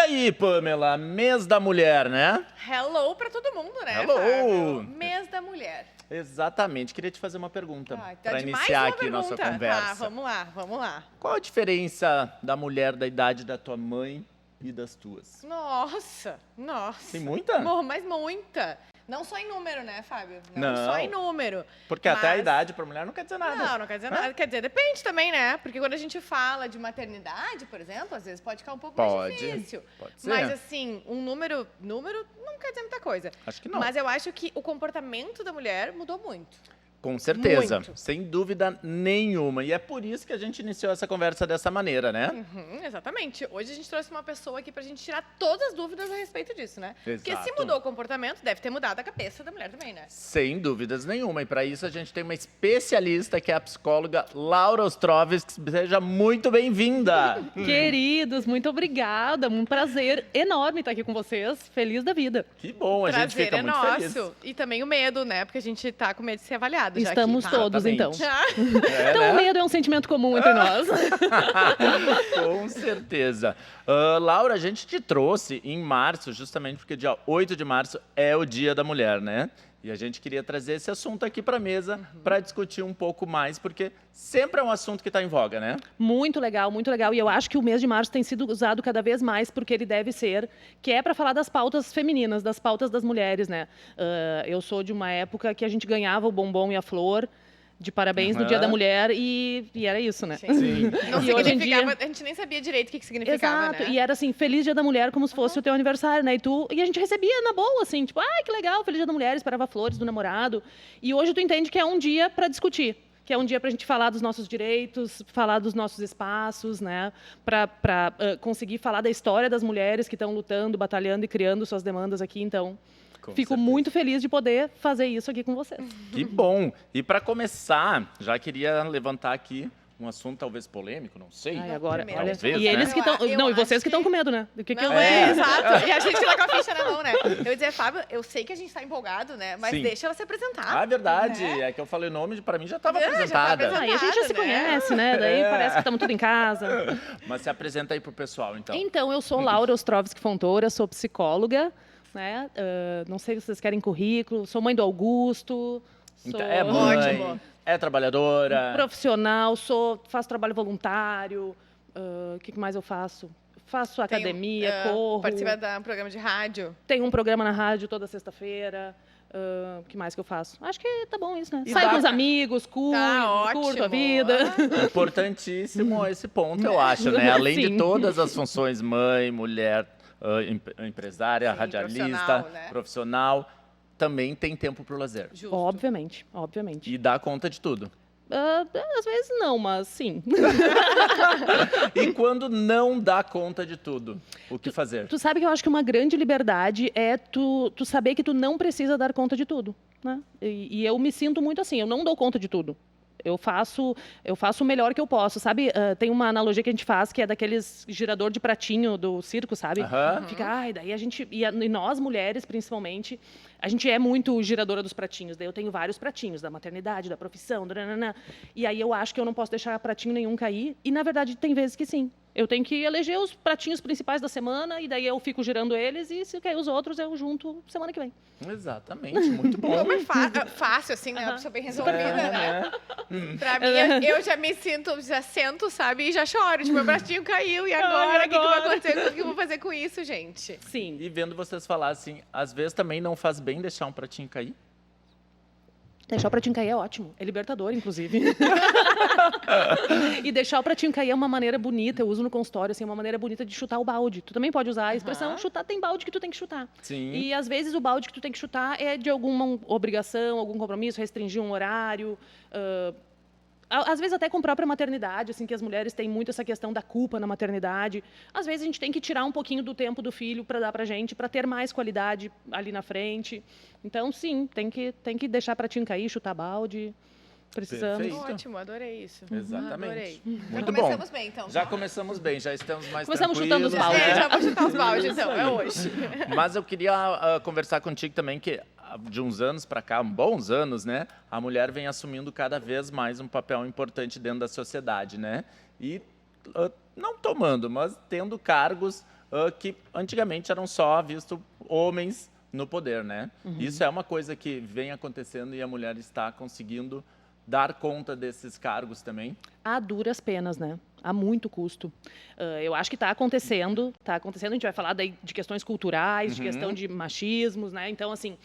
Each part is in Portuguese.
aí, Pamela? Mês da mulher, né? Hello pra todo mundo, né, Hello! Fábio? Mês da mulher. Exatamente. Queria te fazer uma pergunta Tá para de mais iniciar uma aqui nossa pergunta. conversa. Tá, vamos lá. Qual a diferença da mulher da idade da tua mãe e das tuas? Nossa. Tem muita? Mas muita. Não só em número, né, Fábio? Não. Só em número. Porque até a Mas- idade para mulher não quer dizer nada. Não quer dizer nada. Quer dizer, depende também, né? Porque quando a gente fala de maternidade, por exemplo, às vezes pode ficar um pouco mais Pode. difícil. Pode ser. Mas assim, um número não quer dizer muita coisa. Acho que não. Mas eu acho que o comportamento da mulher mudou muito. Com certeza, Muito. sem dúvida nenhuma. E é por isso que a gente iniciou essa conversa dessa maneira, né? Exatamente. Hoje a gente trouxe uma pessoa aqui pra gente tirar todas as dúvidas a respeito disso, né? Porque se Exato. mudou o comportamento, deve ter mudado a cabeça da mulher também, né? Sem dúvidas nenhuma. E para isso a gente tem uma especialista que é a psicóloga Laura Ostrovski. Seja muito bem-vinda. Queridos, muito obrigada. Um prazer enorme estar aqui com vocês. Feliz da vida. Que bom, a gente Prazer fica é muito nosso. feliz. E também o medo, né? Porque a gente tá com medo de ser avaliado já Estamos aqui, tá? todos, então. Exatamente. É, Então, né? o medo é um sentimento comum entre nós. Com certeza. Laura, a gente te trouxe em março, justamente porque dia 8 de março é o Dia da Mulher, né? E a gente queria trazer esse assunto aqui para a mesa para discutir um pouco mais, porque sempre é um assunto que está em voga, né? Muito legal, muito legal. E eu acho que o mês de março tem sido usado cada vez mais porque ele deve ser, que é para falar das pautas femininas, das pautas das mulheres, né? Eu sou de uma época que a gente ganhava o bombom e a flor de parabéns no Dia da Mulher e era isso, né? Sim. Não E hoje em significava, dia- a gente nem sabia direito o que significava, Exato, né? e era assim, Feliz Dia da Mulher, como se fosse o teu aniversário, né? E a gente recebia na boa, assim, tipo, ai, que legal, Feliz Dia da Mulher, esperava flores do namorado. E hoje tu entende que é um dia para discutir, que é um dia para a gente falar dos nossos direitos, falar dos nossos espaços, né? Para conseguir falar da história das mulheres que estão lutando, batalhando e criando suas demandas aqui. Então, Com fico certeza. muito feliz de poder fazer isso aqui com vocês. Que bom. E para começar, já queria levantar aqui um assunto talvez polêmico, não sei. Ai, agora, primeiro. olha, Talvez, e né? eles que estão, Eu não, e acho vocês que estão que- com medo, né? Do que Não, eu exato. E a gente lá com a ficha na mão, né? Eu ia dizer, Fábio, eu sei que a gente tá empolgado, né? Mas Sim. deixa ela se apresentar. Ah, é verdade. Né? É que eu falei o nome, para mim já estava Já tá apresentada. apresentada. Aí a gente já se né? conhece, né? Daí É. parece que estamos tudo em casa. Mas se apresenta aí pro pessoal, então. Então, eu sou Laura Ostrovski Fontoura, sou psicóloga, né? Não sei se vocês querem currículo, sou mãe do Augusto, sou Então, é mãe, Ótimo. é trabalhadora. profissional, faço trabalho voluntário, o que mais eu faço? Faço academia, corro, Participa do programa de rádio. tenho um programa na rádio toda sexta-feira. O que mais que eu faço? Acho que tá bom isso, né? E Saio dá- com os amigos, curto ótimo. a vida. Importantíssimo esse ponto, eu acho, né? Além de Sim. todas as funções mãe, mulher, empresária, Sim, radialista, profissional, né? profissional, também tem tempo para o lazer. Justo. Obviamente, obviamente. E dá conta de tudo. Às vezes não, mas sim. E quando não dá conta de tudo, o que fazer? Tu sabe que eu acho que uma grande liberdade é tu saber que tu não precisa dar conta de tudo, né? E eu me sinto muito assim, eu não dou conta de tudo. Eu faço o melhor que eu posso, sabe? Tem uma analogia que a gente faz que é daqueles girador de pratinho do circo, sabe? Aham. Fica, ai, daí a gente e nós mulheres principalmente, a gente é muito giradora dos pratinhos. Daí eu tenho vários pratinhos da maternidade, da profissão, e aí eu acho que eu não posso deixar pratinho nenhum cair. E na verdade tem vezes que sim. Eu tenho que eleger os pratinhos principais da semana e daí eu fico girando eles e se cair os outros eu junto semana que vem. Exatamente, muito bom. Como é fácil, assim, né? Uma pessoa bem resolvida, né? né? Pra mim, eu já me sinto, já sento, sabe? E já choro. Tipo, meu bracinho caiu e agora? O que vai acontecer? O que eu vou fazer com isso, gente? Sim. E vendo vocês falar assim, às vezes também não faz bem deixar um pratinho cair. Deixar o pratinho cair é ótimo. É libertador, inclusive. E deixar o pratinho cair é uma maneira bonita, eu uso no consultório, assim, uma maneira bonita de chutar o balde. Tu também pode usar a expressão chutar, tem balde que tu tem que chutar. Sim. E às vezes o balde que tu tem que chutar é de alguma obrigação, algum compromisso, restringir um horário. Às vezes até com a própria maternidade, assim, que as mulheres têm muito essa questão da culpa na maternidade. Às vezes a gente tem que tirar um pouquinho do tempo do filho para dar pra gente, para ter mais qualidade ali na frente. Então, sim, tem que deixar pratinho cair, chutar balde. Precisamos. Perfeito. Ótimo, adorei isso. Exatamente. Adorei. Muito Já bom. começamos bem, então. Já começamos bem, já estamos mais Começamos chutando os tranquilos, baldes. né? Já vou chutar os baldes, então. É hoje. Mas eu queria conversar contigo também que de uns anos para cá, bons anos, né? A mulher vem assumindo cada vez mais um papel importante dentro da sociedade, né? E não tomando, mas tendo cargos que antigamente eram só vistos homens no poder, né? Isso é uma coisa que vem acontecendo e a mulher está conseguindo dar conta desses cargos também. Há duras penas, né? Há muito custo. Eu acho que está acontecendo, a gente vai falar daí de questões culturais, de questão de machismos, né? Então, assim,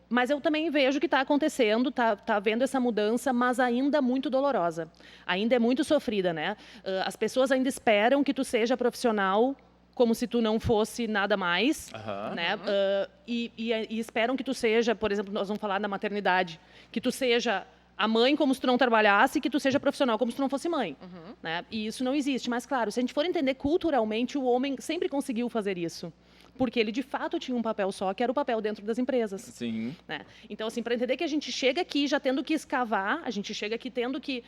mas eu também vejo que está acontecendo, tá havendo essa mudança, mas ainda muito dolorosa. Ainda é muito sofrida, né? As pessoas ainda esperam que tu seja profissional como se tu não fosse nada mais, né? E esperam que tu seja, por exemplo, nós vamos falar da maternidade, que tu seja a mãe como se tu não trabalhasse e que tu seja profissional como se tu não fosse mãe. Né? E isso não existe. Mas, claro, se a gente for entender culturalmente, o homem sempre conseguiu fazer isso. Porque ele, de fato, tinha um papel só, que era o papel dentro das empresas. Sim. Né? Então, assim, para entender que a gente chega aqui já tendo que escavar, a gente chega aqui tendo que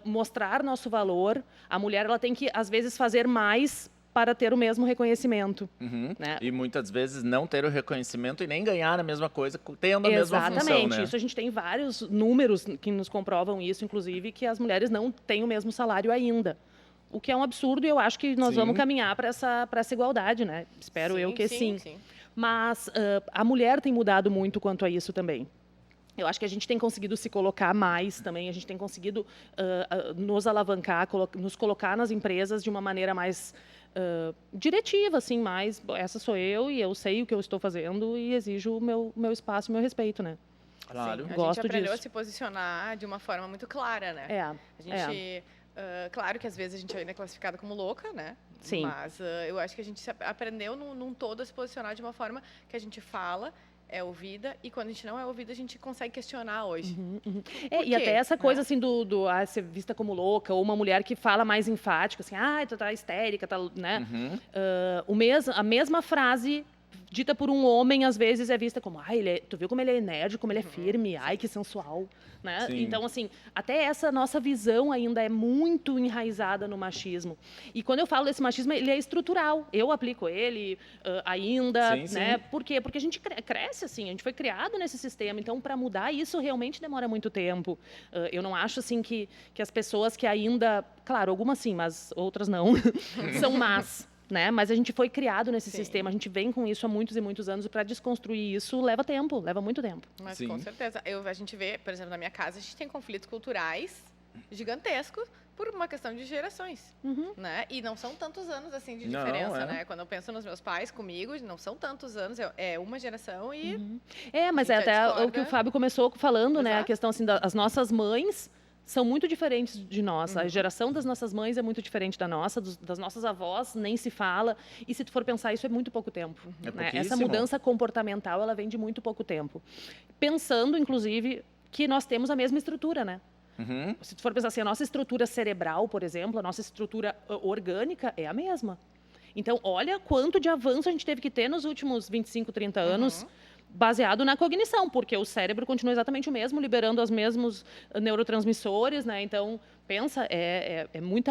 mostrar nosso valor, a mulher ela tem que, às vezes, fazer mais para ter o mesmo reconhecimento. Né? E muitas vezes não ter o reconhecimento e nem ganhar a mesma coisa, tendo a mesma função, Exatamente. né? Isso a gente tem vários números que nos comprovam isso, inclusive, que as mulheres não têm o mesmo salário ainda. O que é um absurdo e eu acho que nós vamos caminhar para essa igualdade, né? Espero eu que sim. Mas a mulher tem mudado muito quanto a isso também. Eu acho que a gente tem conseguido se colocar mais também, a gente tem conseguido nos alavancar, nos colocar nas empresas de uma maneira mais diretiva, assim, mais essa sou eu e eu sei o que eu estou fazendo e exijo o meu espaço, o meu respeito, né? Claro. Sim, a Gosto gente aprendeu disso. a se posicionar de uma forma muito clara, né? A gente, claro que às vezes a gente ainda é classificada como louca, né? Sim. Mas eu acho que a gente aprendeu num todo a se posicionar de uma forma que a gente fala, é ouvida, e quando a gente não é ouvida, a gente consegue questionar hoje. E até essa coisa assim do ser vista como louca, ou uma mulher que fala mais enfática, assim, tu tá histérica, tá, né? A mesma frase dita por um homem, às vezes, é vista como, tu viu como ele é enérgico, como ele é firme, que sensual, né? Sim. Então, assim, até essa nossa visão ainda é muito enraizada no machismo. E quando eu falo desse machismo, ele é estrutural. Eu aplico ele ainda, Sim, né? sim. Por quê? Porque a gente cresce assim, a gente foi criado nesse sistema, então, para mudar isso realmente demora muito tempo. Eu não acho, assim, que as pessoas que ainda, claro, algumas sim, mas outras não, são más. Né? Mas a gente foi criado nesse sistema, a gente vem com isso há muitos e muitos anos, e para desconstruir isso leva tempo, leva muito tempo. Mas Sim. com certeza. A gente vê, por exemplo, na minha casa, a gente tem conflitos culturais gigantescos por uma questão de gerações, né? E não são tantos anos assim de diferença, né? Quando eu penso nos meus pais comigo, não são tantos anos, é uma geração e... Mas é até o que o Fábio começou falando, né? A questão assim, das nossas mães são muito diferentes de nós. A geração das nossas mães é muito diferente da nossa, das nossas avós nem se fala. E se tu for pensar, isso é muito pouco tempo. Né? Essa mudança comportamental, ela vem de muito pouco tempo. Pensando, inclusive, que nós temos a mesma estrutura, né? Se tu for pensar assim, a nossa estrutura cerebral, por exemplo, a nossa estrutura orgânica é a mesma. Então, olha quanto de avanço a gente teve que ter nos últimos 25, 30 anos, baseado na cognição, porque o cérebro continua exatamente o mesmo, liberando os mesmos neurotransmissores, né? Então, pensa,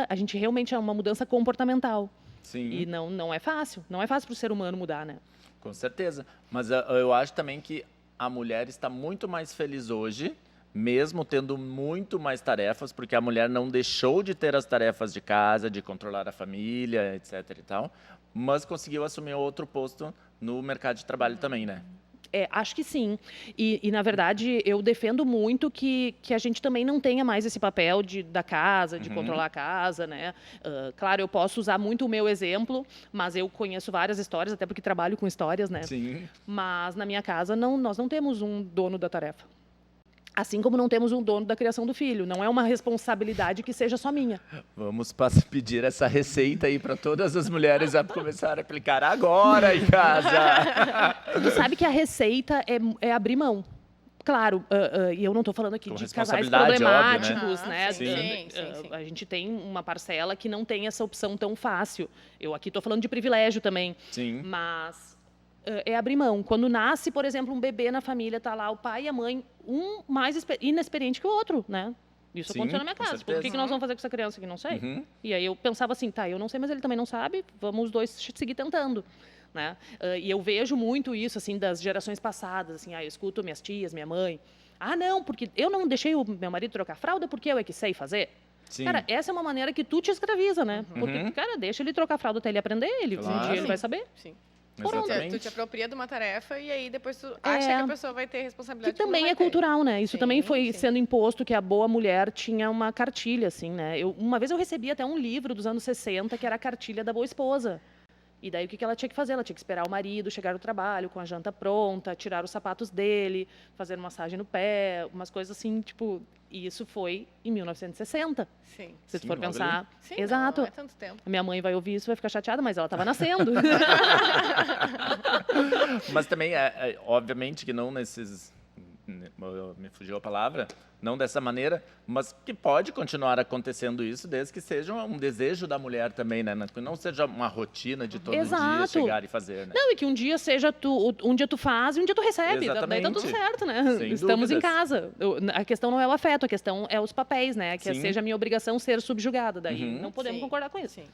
a gente realmente é uma mudança comportamental. Sim. E não é fácil, não é fácil para o ser humano mudar, né? Com certeza. Mas eu acho também que a mulher está muito mais feliz hoje, mesmo tendo muito mais tarefas, porque a mulher não deixou de ter as tarefas de casa, de controlar a família, etc. e tal, mas conseguiu assumir outro posto no mercado de trabalho também, né? Acho que sim. E, na verdade, eu defendo muito que a gente também não tenha mais esse papel da casa, de controlar a casa, né? Claro, eu posso usar muito o meu exemplo, mas eu conheço várias histórias, até porque trabalho com histórias, né? Sim. Mas na minha casa, nós não temos um dono da tarefa. Assim como não temos um dono da criação do filho. Não é uma responsabilidade que seja só minha. Vamos pedir essa receita aí para todas as mulheres a começar a aplicar agora em casa. Tu sabe que a receita é abrir mão. Claro, e eu não estou falando aqui Com de casais responsabilidade, problemáticos, óbvio, né? Sim. A gente tem uma parcela que não tem essa opção tão fácil. Eu aqui estou falando de privilégio também. Sim. Mas é abrir mão. Quando nasce, por exemplo, um bebê na família, tá lá o pai e a mãe, um mais inexperiente que o outro, né? Isso aconteceu na minha casa. Por que nós vamos fazer com essa criança aqui? Não sei. E aí eu pensava assim, eu não sei, mas ele também não sabe, vamos os dois seguir tentando. Né? E eu vejo muito isso assim das gerações passadas, assim, eu escuto minhas tias, minha mãe, não, porque eu não deixei o meu marido trocar fralda porque eu é que sei fazer. Sim. Cara, essa é uma maneira que tu te escraviza, né? Porque, cara, deixa ele trocar a fralda até ele aprender, um dia ele vai saber. Sim. Exatamente. Tu te apropria de uma tarefa e aí depois tu acha que a pessoa vai ter responsabilidade. Que também é cultural, né? Isso também foi sendo imposto, que a boa mulher tinha uma cartilha, assim, né? Uma vez eu recebi até um livro dos anos 60, que era a cartilha da boa esposa. E daí o que ela tinha que fazer? Ela tinha que esperar o marido chegar do trabalho com a janta pronta, tirar os sapatos dele, fazer massagem no pé, umas coisas assim, tipo... E isso foi em 1960. Sim. Se tu for pensar... Sim, exato. Não é tanto tempo. A minha mãe vai ouvir isso e vai ficar chateada, mas ela estava nascendo. Mas também, obviamente que não nesses... Me fugiu a palavra, não dessa maneira, mas que pode continuar acontecendo isso desde que seja um desejo da mulher também, né? Que não seja uma rotina de todo dia chegar e fazer, né? Não, e que um dia seja um dia tu faz e um dia tu recebe. Exatamente. Daí tá tudo certo, né? Sem Estamos dúvidas. em casa. A questão não é o afeto, a questão é os papéis, né? Que seja a minha obrigação ser subjugada. Daí não podemos concordar com isso. Sim.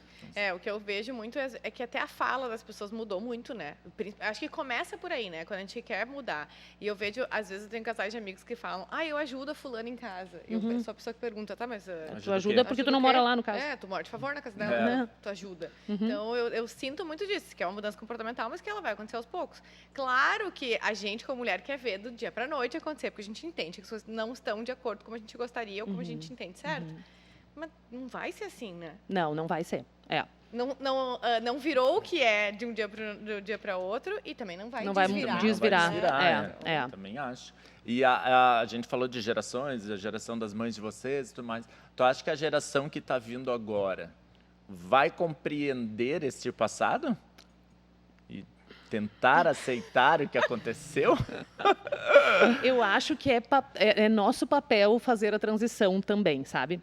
O que eu vejo muito é que até a fala das pessoas mudou muito, né? Acho que começa por aí, né? Quando a gente quer mudar. E eu vejo, às vezes, eu tenho casais de amigos que falam, eu ajudo a fulana em casa. E eu sou a pessoa que pergunta, tá, mas... Tu ajuda porque tu não mora lá, no caso. Tu mora de favor na casa dela, tu ajuda. Então, eu sinto muito disso, que é uma mudança comportamental, mas que ela vai acontecer aos poucos. Claro que a gente, como mulher, quer ver do dia pra noite acontecer, porque a gente entende que as coisas não estão de acordo com como a gente gostaria ou como a gente entende, certo? Mas não vai ser assim, né? Não vai ser. Não virou o que é de um dia para outro e também não vai desvirar. Não vai desvirar. Eu também acho. E a gente falou de gerações, a geração das mães de vocês e tudo mais. Tu acha que a geração que está vindo agora vai compreender este passado? E tentar aceitar o que aconteceu? Eu acho que é nosso papel fazer a transição também, sabe?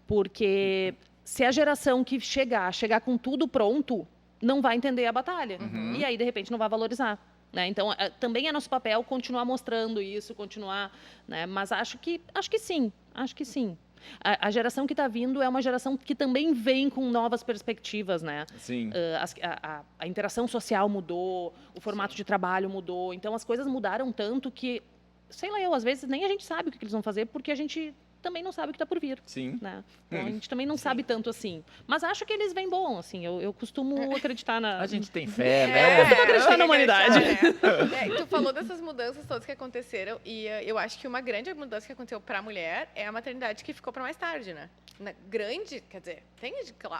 Porque se a geração que chegar com tudo pronto, não vai entender a batalha. E aí, de repente, não vai valorizar. Né? Então, também é nosso papel continuar mostrando isso, continuar... Né? Mas acho que sim, A geração que está vindo é uma geração que também vem com novas perspectivas, né? Sim. A interação social mudou, o formato de trabalho mudou. Então, as coisas mudaram tanto que, sei lá, às vezes nem a gente sabe o que eles vão fazer, porque a gente também não sabe o que está por vir. Sim. Né? Então, a gente também não sabe tanto assim. Mas acho que eles vêm bom, assim. Eu costumo acreditar na... A gente tem fé, né? Eu costumo acreditar na humanidade. Tu falou dessas mudanças todas que aconteceram e eu acho que uma grande mudança que aconteceu para a mulher é a maternidade que ficou para mais tarde, né? Grande, quer dizer,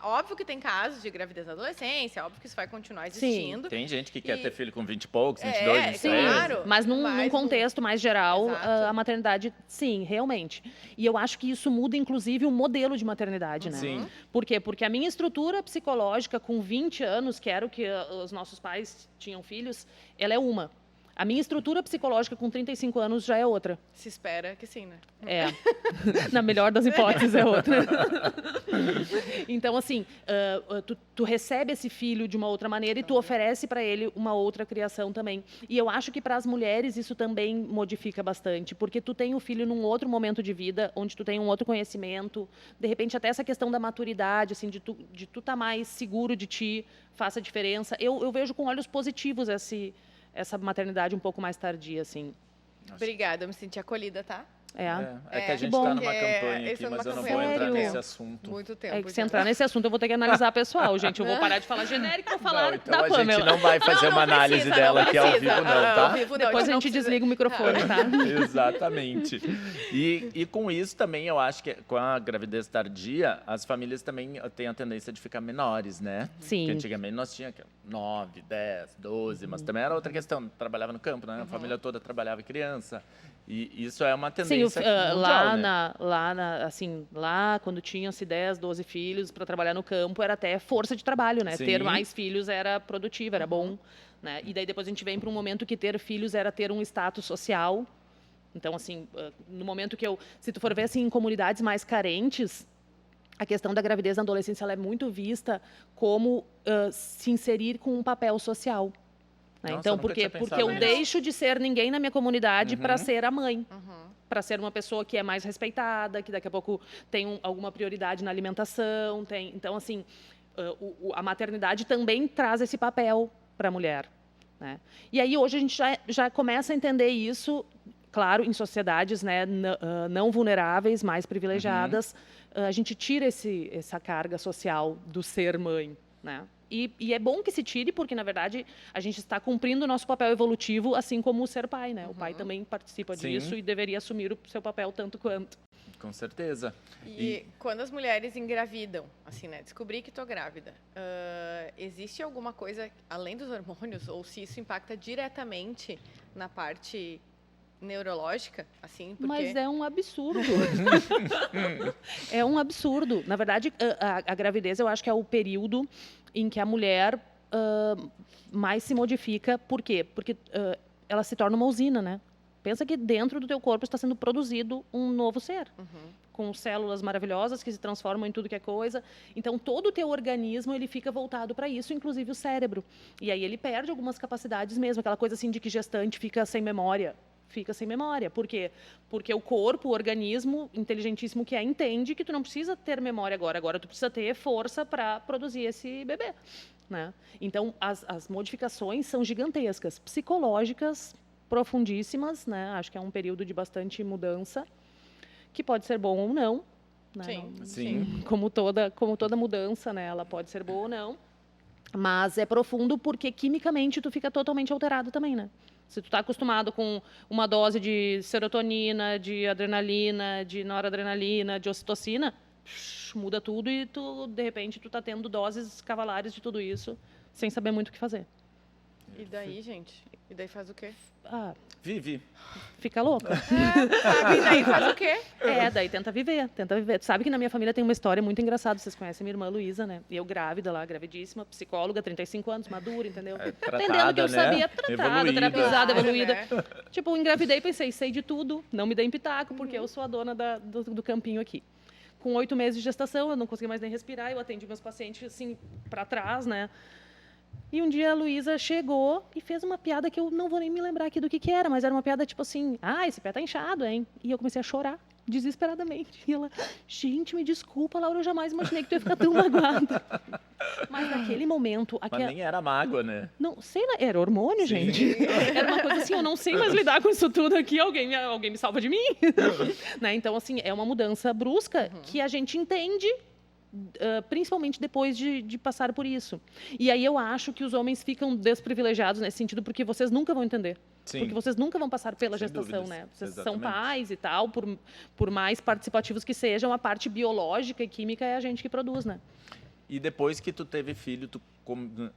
óbvio que tem casos de gravidez na adolescência, óbvio que isso vai continuar existindo. Sim. Tem gente que quer ter filho com 20 e poucos, 22, 23. Claro. Mas num contexto mais geral, a maternidade, sim, realmente. E eu acho que isso muda, inclusive, o modelo de maternidade, né? Sim. Por quê? Porque a minha estrutura psicológica com 20 anos, que era o que os nossos pais tinham filhos, ela é uma. A minha estrutura psicológica com 35 anos já é outra. Se espera que sim, né? Na melhor das hipóteses é outra. Então, assim, tu recebe esse filho de uma outra maneira e tu oferece para ele uma outra criação também. E eu acho que para as mulheres isso também modifica bastante, porque tu tem o filho num outro momento de vida, onde tu tem um outro conhecimento, de repente até essa questão da maturidade, assim, de tu tá mais seguro de ti, faça diferença. Eu vejo com olhos positivos essa maternidade um pouco mais tardia, assim. Obrigada, eu me senti acolhida, tá? É que a gente está numa campanha aqui, mas eu não vou entrar nesse assunto. Muito tempo. É que se entrar nesse assunto, eu vou ter que analisar pessoal, gente. Eu vou parar de falar genérico e vou falar então da Pamela. A gente não vai fazer uma análise dela aqui ao vivo, não, tá? Depois a gente desliga o microfone, tá? Exatamente. E com isso também, eu acho que com a gravidez tardia, as famílias também têm a tendência de ficar menores, né? Sim. Porque antigamente nós tínhamos 9, 10, 12, mas também era outra questão. Trabalhava no campo, né? A família toda trabalhava criança. E isso é uma tendência mundial, lá quando tinham-se 10, 12 filhos para trabalhar no campo, era até força de trabalho, né? Sim. Ter mais filhos era produtivo, era bom. Né? E daí depois a gente vem para um momento que ter filhos era ter um status social. Então, assim, no momento que se tu for ver assim, em comunidades mais carentes, a questão da gravidez na adolescência ela é muito vista como se inserir com um papel social. Né? Nossa, então, porque eu deixo de ser ninguém na minha comunidade para ser a mãe. Para ser uma pessoa que é mais respeitada, que daqui a pouco tem alguma prioridade na alimentação. Então, assim, a maternidade também traz esse papel para a mulher. Né? E aí, hoje, a gente já começa a entender isso, claro, em sociedades, né, não vulneráveis, mais privilegiadas, a gente tira essa carga social do ser mãe, né? E é bom que se tire, porque, na verdade, a gente está cumprindo o nosso papel evolutivo, assim como o ser pai, né? O pai também participa disso e deveria assumir o seu papel tanto quanto. Com certeza. E quando as mulheres engravidam, assim, né? Descobri que estou grávida. Existe alguma coisa, além dos hormônios, ou se isso impacta diretamente na parte neurológica, assim, porque... Mas é um absurdo. É um absurdo. Na verdade, a gravidez, eu acho que é o período em que a mulher mais se modifica. Por quê? Porque ela se torna uma usina, né? Pensa que dentro do teu corpo está sendo produzido um novo ser, com células maravilhosas que se transformam em tudo que é coisa. Então, todo o teu organismo ele fica voltado para isso, inclusive o cérebro. E aí ele perde algumas capacidades mesmo, aquela coisa assim de que gestante fica sem memória. Fica sem memória. Por quê? Porque o corpo, o organismo inteligentíssimo que entende que tu não precisa ter memória agora tu precisa ter força para produzir esse bebê, né? Então, as modificações são gigantescas, psicológicas, profundíssimas, né? Acho que é um período de bastante mudança, que pode ser bom ou não, né? Sim. Como toda mudança, né? Ela pode ser boa ou não, mas é profundo porque quimicamente tu fica totalmente alterado também, né? Se tu está acostumado com uma dose de serotonina, de adrenalina, de noradrenalina, de ocitocina, muda tudo e de repente tu tá tendo doses cavalares de tudo isso sem saber muito o que fazer. E daí, gente? E daí faz o quê? Vive. Fica louca. E daí faz o quê? Daí tenta viver. Tu sabe que na minha família tem uma história muito engraçada. Vocês conhecem minha irmã Luísa, né? E eu grávida lá, gravidíssima, psicóloga, 35 anos, madura, entendeu? Entendendo que eu sabia, tratada, terapizada, evoluída. Né? Tipo, engravidei e pensei, sei de tudo, não me deem pitaco, porque eu sou a dona do campinho aqui. Com 8 meses de gestação, eu não conseguia mais nem respirar, eu atendi meus pacientes, assim, para trás, né? E um dia a Luísa chegou e fez uma piada que eu não vou nem me lembrar aqui do que era, mas era uma piada tipo assim, esse pé tá inchado, hein? E eu comecei a chorar desesperadamente. E ela, gente, me desculpa, Laura, eu jamais imaginei que tu ia ficar tão magoada. Mas naquele momento... Mas nem era mágoa, né? Não, sei lá, era hormônio, gente. Era uma coisa assim, eu não sei mais lidar com isso tudo aqui, alguém me salva de mim. Né? Então, assim, é uma mudança brusca que a gente entende... principalmente depois de passar por isso. E aí eu acho que os homens ficam desprivilegiados nesse sentido, porque vocês nunca vão entender. Sim. Porque vocês nunca vão passar pela gestação, né? Vocês são pais e tal, por mais participativos que sejam, a parte biológica e química é a gente que produz, né? E depois que tu teve filho, tu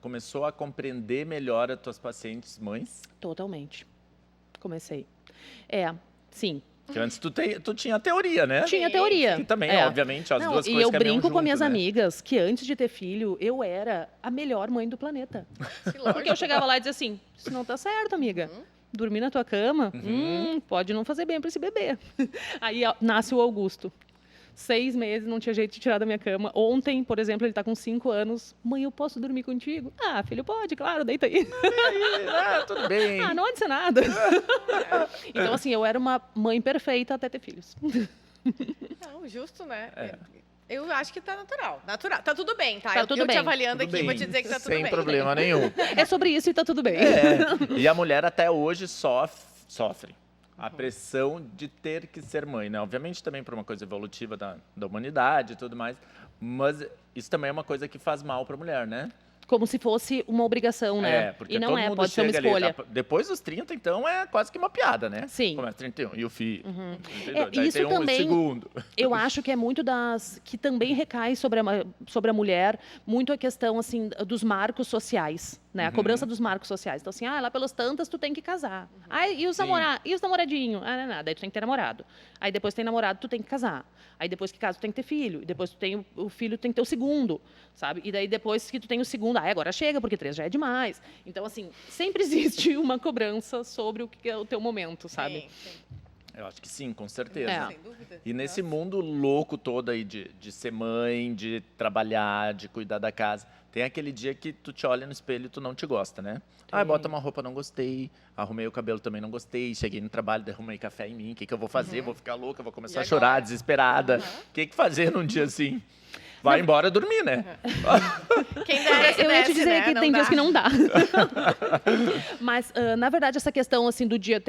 começou a compreender melhor as tuas pacientes mães? Totalmente. Comecei. Sim. Porque antes tu tinha teoria, né? Tinha teoria. Que também, obviamente, as duas coisas E eu brinco junto, com minhas né? amigas que antes de ter filho, eu era a melhor mãe do planeta. Porque eu chegava lá e dizia assim, isso não tá certo, amiga. Dormir na tua cama, pode não fazer bem para esse bebê. Aí nasce o Augusto. 6 meses, não tinha jeito de tirar da minha cama. Ontem, por exemplo, ele está com 5 anos. Mãe, eu posso dormir contigo? Filho, pode, claro, deita aí. Tudo bem. Não vai dizer nada. Então, assim, eu era uma mãe perfeita até ter filhos. Não, justo, né? Eu acho que tá natural. Tá tudo bem, tá? Tá tudo bem. Te avaliando Tudo aqui, bem. vou te dizer que tá tudo bem. Sem problema nenhum. É sobre isso e tá tudo bem. E a mulher até hoje sofre a pressão de ter que ser mãe, né? Obviamente também por uma coisa evolutiva da humanidade e tudo mais, mas isso também é uma coisa que faz mal para a mulher, né? Como se fosse uma obrigação, né? Porque e não todo mundo pode ser uma chega escolha. Ali, depois dos 30, então, é quase que uma piada, né? Sim. Começa 31, e o filho? 32, daí Isso tem também, segundo. eu acho que é muito que também recai sobre a mulher, muito a questão, assim, dos marcos sociais, né? A cobrança dos marcos sociais. Então, assim, lá pelas tantas tu tem que casar. E os namoradinhos? Nada, aí tu tem que ter namorado. Aí depois tem namorado, tu tem que casar. Aí depois que casa, tu tem que ter filho. E depois tu tem o filho, tu tem que ter o segundo, sabe? E daí depois que tu tem o segundo, agora chega, porque 3 já é demais. Então, assim, sempre existe uma cobrança sobre o que é o teu momento, sabe? Sim. Eu acho que sim, com certeza. Sem dúvida. E nesse mundo louco todo aí de ser mãe, de trabalhar, de cuidar da casa, tem aquele dia que tu te olha no espelho e tu não te gosta, né? Bota uma roupa, não gostei. Arrumei o cabelo, também não gostei. Cheguei no trabalho, derrumei café em mim. O que eu vou fazer? Vou ficar louca, vou começar a chorar, desesperada. O que fazer num dia assim? vai embora dormir, né? Quem dera, eu ia te dizer, né? que tem dias que não dá. Mas, na verdade, essa questão assim do dia,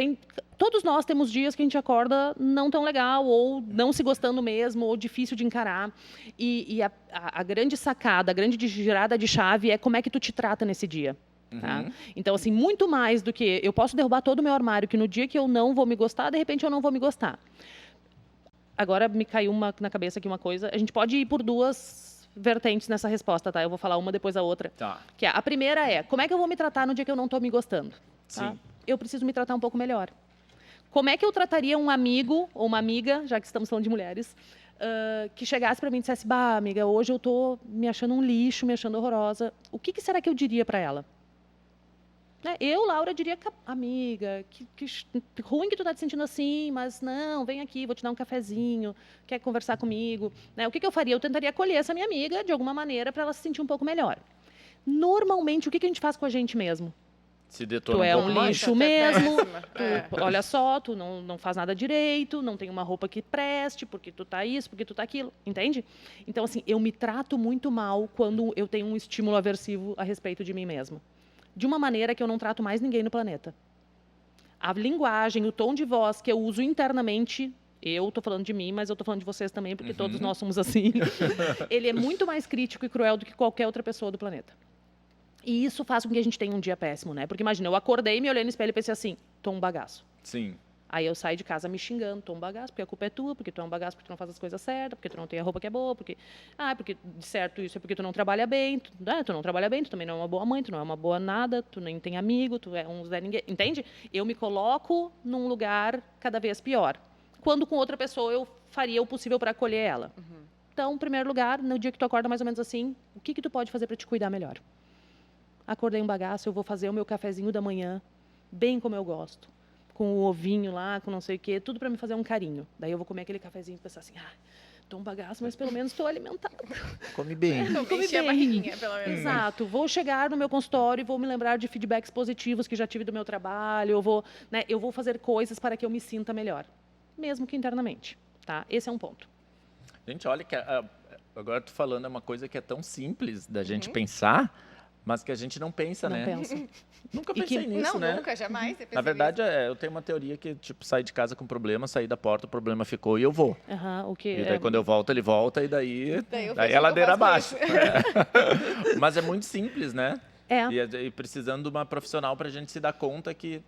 todos nós temos dias que a gente acorda não tão legal, ou não se gostando mesmo, ou difícil de encarar. E a grande sacada, a grande girada de chave é como é que tu te trata nesse dia. Tá? Então, assim, muito mais do que eu posso derrubar todo o meu armário, que no dia que eu não vou me gostar, de repente eu não vou me gostar. Agora me caiu na cabeça aqui uma coisa. A gente pode ir por duas vertentes nessa resposta, tá? Eu vou falar uma depois a outra. Tá. Que a primeira é, como é que eu vou me tratar no dia que eu não estou me gostando? Tá? Sim. Eu preciso me tratar um pouco melhor. Como é que eu trataria um amigo ou uma amiga, já que estamos falando de mulheres, que chegasse para mim e dissesse, bah, amiga, hoje eu estou me achando um lixo, me achando horrorosa. O que será que eu diria para ela? Eu, Laura, diria, amiga, que ruim que tu tá te sentindo assim, mas não, vem aqui, vou te dar um cafezinho, quer conversar comigo. O que eu faria? Eu tentaria acolher essa minha amiga de alguma maneira para ela se sentir um pouco melhor. Normalmente, o que a gente faz com a gente mesmo? Se detona tu é pouco um mais. lixo mesmo, olha só, tu não faz nada direito, não tem uma roupa que preste, porque tu tá isso, porque tu tá aquilo, entende? Então, assim, eu me trato muito mal quando eu tenho um estímulo aversivo a respeito de mim mesma. De uma maneira que eu não trato mais ninguém no planeta. A linguagem, o tom de voz que eu uso internamente, eu estou falando de mim, mas eu estou falando de vocês também, porque todos nós somos assim. Ele é muito mais crítico e cruel do que qualquer outra pessoa do planeta. E isso faz com que a gente tenha um dia péssimo, né? Porque imagina, eu acordei, me olhei no espelho e pensei assim, tô um bagaço. Sim. Aí eu saio de casa me xingando, tô um bagaço, porque a culpa é tua, porque tu é um bagaço, porque tu não faz as coisas certas, porque tu não tem a roupa que é boa, porque de certo isso é porque tu não trabalha bem, tu não trabalha bem, tu também não é uma boa mãe, tu não é uma boa nada, tu nem tem amigo, tu é um Zé Ninguém, entende? Eu me coloco num lugar cada vez pior. Quando com outra pessoa eu faria o possível para acolher ela. Então, em primeiro lugar, no dia que tu acorda mais ou menos assim, o que tu pode fazer para te cuidar melhor? Acordei um bagaço, eu vou fazer o meu cafezinho da manhã, bem como eu gosto. Com o ovinho lá, com não sei o quê, tudo para me fazer um carinho. Daí eu vou comer aquele cafezinho e pensar assim, tô um bagaço, mas pelo menos estou alimentada. Come bem. Come bem. A barriguinha, pelo menos. Exato. Vou chegar no meu consultório e vou me lembrar de feedbacks positivos que já tive do meu trabalho. Eu vou fazer coisas para que eu me sinta melhor, mesmo que internamente. Tá? Esse é um ponto. Gente, olha que agora tu falando é uma coisa que é tão simples da gente pensar, mas que a gente não pensa, não né? Pensa. Nunca pensei nisso, né? Nunca, jamais. Na verdade, eu tenho uma teoria que, tipo, sair de casa com problema, sair da porta, o problema ficou e eu vou. E daí, quando eu volto, ele volta e daí é ladeira abaixo. Mas é muito simples, né? E precisando de uma profissional para a gente se dar conta que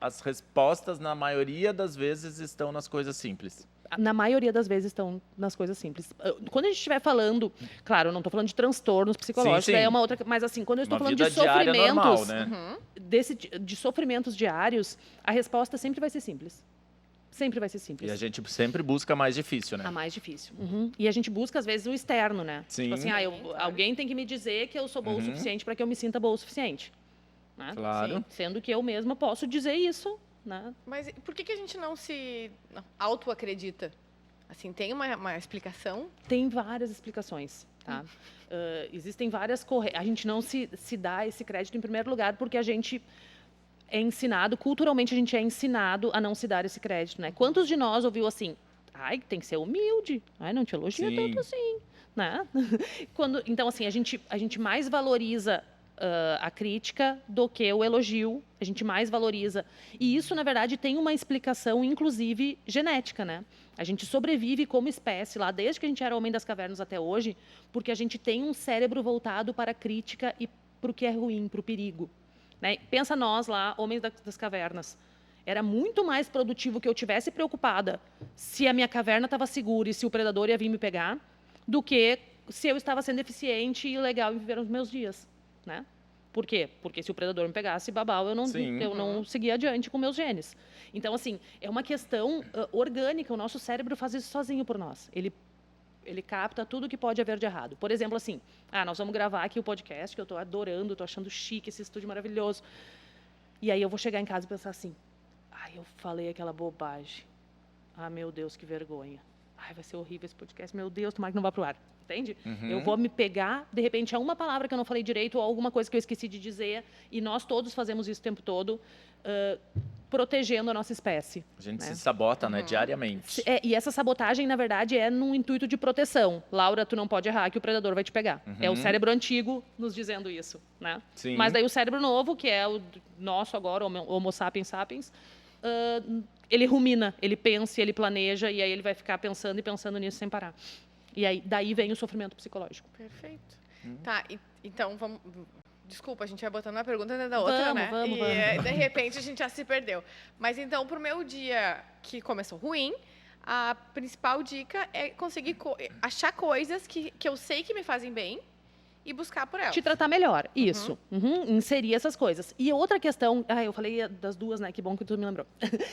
as respostas, na maioria das vezes, estão nas coisas simples. Na maioria das vezes estão nas coisas simples. Quando a gente estiver falando, claro, eu não estou falando de transtornos psicológicos, sim. É uma outra, mas assim, quando eu estou falando de sofrimentos, normal, né? de sofrimentos diários, a resposta sempre vai ser simples. Sempre vai ser simples. E a gente sempre busca a mais difícil, né? A mais difícil. E a gente busca, às vezes, o externo, né? Sim. Tipo assim, alguém tem que me dizer que eu sou boa o suficiente para que eu me sinta boa o suficiente. Né? Claro. Sim. Sendo que eu mesma posso dizer isso. Né? Mas por que a gente não se autoacredita? Assim, tem uma explicação? Tem várias explicações. Tá? Existem várias A gente não se dá esse crédito em primeiro lugar porque a gente é ensinado, culturalmente a gente é ensinado a não se dar esse crédito. Né? Quantos de nós ouviu assim, tem que ser humilde, não te elogia tanto assim. Né? Então, assim, a gente mais valoriza a crítica do que o elogio, a gente mais valoriza. E isso, na verdade, tem uma explicação, inclusive, genética, né? A gente sobrevive como espécie lá, desde que a gente era homem das cavernas até hoje, porque a gente tem um cérebro voltado para a crítica e para o que é ruim, para o perigo. Né? Pensa nós lá, homens das cavernas. Era muito mais produtivo que eu tivesse preocupada se a minha caverna estava segura e se o predador ia vir me pegar, do que se eu estava sendo eficiente e legal em viver os meus dias. Né? Por quê? Porque se o predador me pegasse babau, eu não seguia adiante com meus genes. Então, assim, é uma questão orgânica. O nosso cérebro faz isso sozinho por nós. Ele capta tudo que pode haver de errado. Por exemplo, assim, nós vamos gravar aqui o podcast, que eu estou adorando, estou achando chique, esse estúdio maravilhoso. E aí eu vou chegar em casa e pensar assim, eu falei aquela bobagem. Meu Deus, que vergonha. Vai ser horrível esse podcast. Meu Deus, tomara que não vá pro ar. Entende? Eu vou me pegar, de repente, a uma palavra que eu não falei direito ou alguma coisa que eu esqueci de dizer, e nós todos fazemos isso o tempo todo. protegendo a nossa espécie. A gente se sabota, né, diariamente. E essa sabotagem, na verdade, é num intuito de proteção. Laura, tu não pode errar que o predador vai te pegar. É o cérebro antigo nos dizendo isso, né? Sim. Mas daí o cérebro novo, que é o nosso agora, o Homo sapiens sapiens, ele rumina, ele pensa, ele planeja, e aí ele vai ficar pensando e pensando nisso sem parar. E aí, daí vem o sofrimento psicológico. Perfeito. Tá, então vamos... Desculpa, a gente vai botando uma pergunta dentro da outra, né? Vamos. De repente a gente já se perdeu. Mas então, pro meu dia que começou ruim, a principal dica é conseguir achar coisas que eu sei que me fazem bem e buscar por elas. Te tratar melhor, isso. Inserir essas coisas. E outra questão... eu falei das duas, né? Que bom que tu me lembrou.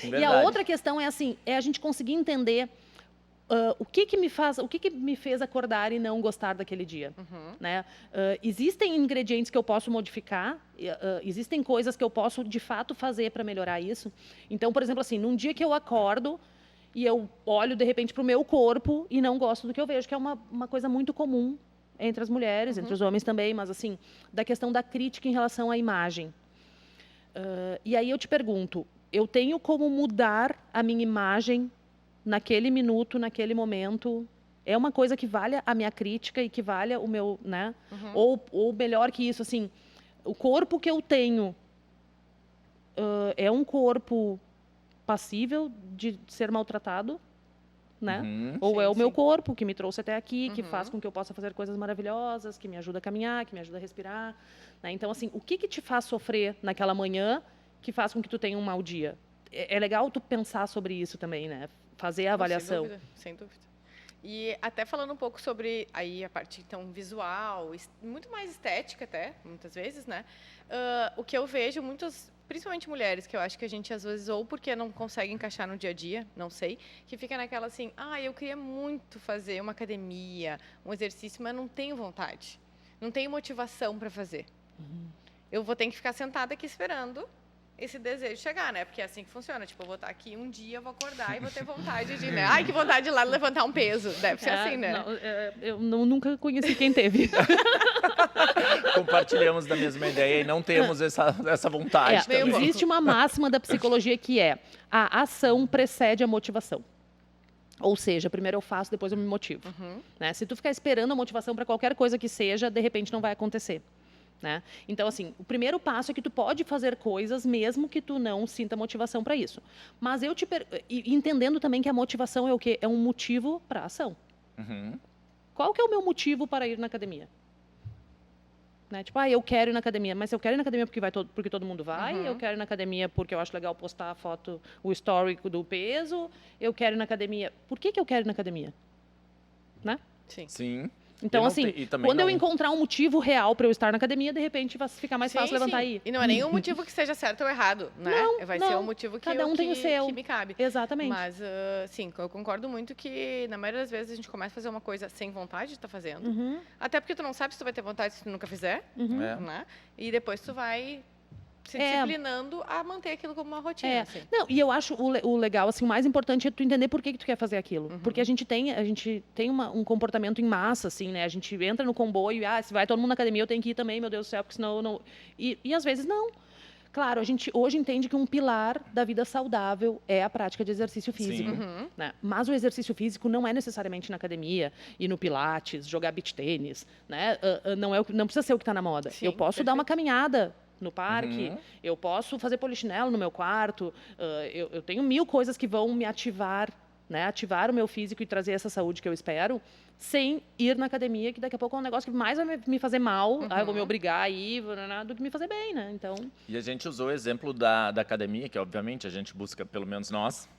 E a outra questão é assim, é a gente conseguir entender... o que me fez acordar e não gostar daquele dia, né? Existem ingredientes que eu posso modificar, existem coisas que eu posso de fato fazer para melhorar isso. Então, por exemplo, assim, num dia que eu acordo e eu olho de repente para o meu corpo e não gosto do que eu vejo, que é uma coisa muito comum entre as mulheres, entre os homens também, mas assim, da questão da crítica em relação à imagem. E aí eu te pergunto, eu tenho como mudar a minha imagem naquele minuto, naquele momento? É uma coisa que valha a minha crítica e que valha o meu, né? Ou melhor que isso, assim, o corpo que eu tenho é um corpo passível de ser maltratado, né? Ou é o meu corpo que me trouxe até aqui, que faz com que eu possa fazer coisas maravilhosas, que me ajuda a caminhar, que me ajuda a respirar, né? Então, assim, o que te faz sofrer naquela manhã que faz com que tu tenha um mau dia? É legal tu pensar sobre isso também, né? Fazer a avaliação. Sem dúvida. E até falando um pouco sobre aí a parte então visual, muito mais estética até, muitas vezes, né? O que eu vejo principalmente mulheres, que eu acho que a gente às vezes ou porque não consegue encaixar no dia a dia, não sei, que fica naquela assim, eu queria muito fazer uma academia, um exercício, mas não tenho vontade, não tenho motivação para fazer. Eu vou ter que ficar sentada aqui esperando esse desejo chegar, né? Porque é assim que funciona. Tipo, eu vou estar aqui um dia, eu vou acordar e vou ter vontade de, né? Ai, que vontade de ir lá levantar um peso. Deve ser assim, né? Eu nunca conheci quem teve. Compartilhamos da mesma ideia e não temos essa vontade também. Existe uma máxima da psicologia que é: a ação precede a motivação. Ou seja, primeiro eu faço, depois eu me motivo. Né? Se tu ficar esperando a motivação para qualquer coisa que seja, de repente não vai acontecer. Né? Então, assim, o primeiro passo é que tu pode fazer coisas mesmo que tu não sinta motivação para isso. Mas entendendo também que a motivação é o quê? É um motivo para a ação. Qual que é o meu motivo para ir na academia? Né? Tipo, eu quero ir na academia. Mas eu quero ir na academia porque todo mundo vai? Eu quero ir na academia porque eu acho legal postar a foto, o histórico do peso? Eu quero ir na academia... Por que eu quero ir na academia? Né? Sim. Então, assim, quando eu encontrar um motivo real para eu estar na academia, de repente vai ficar mais fácil levantar e ir. E não é nenhum motivo que seja certo ou errado, né? Vai ser um motivo que, tem o seu. Que me cabe. Exatamente. Mas, sim, eu concordo muito que, na maioria das vezes, a gente começa a fazer uma coisa sem vontade de estar fazendo. Até porque tu não sabe se tu vai ter vontade se tu nunca fizer, né? E depois tu vai se disciplinando a manter aquilo como uma rotina. Assim. Não, e eu acho o legal, assim, o mais importante é tu entender por que tu quer fazer aquilo. Porque a gente tem um comportamento em massa, assim, né? A gente entra no comboio e, se vai todo mundo na academia, eu tenho que ir também, meu Deus do céu, porque senão eu não... E às vezes não. Claro, a gente hoje entende que um pilar da vida saudável é a prática de exercício físico. Né? Mas o exercício físico não é necessariamente na academia, ir no pilates, jogar beach tênis. Né? Não precisa ser o que está na moda. Eu posso dar uma caminhada no parque, eu posso fazer polichinelo no meu quarto, eu tenho 1000 coisas que vão me ativar, né? Ativar o meu físico e trazer essa saúde que eu espero, sem ir na academia, que daqui a pouco é um negócio que mais vai me fazer mal, eu vou me obrigar a ir, do que me fazer bem, né? Então... E a gente usou o exemplo da academia, que obviamente a gente busca, pelo menos nós,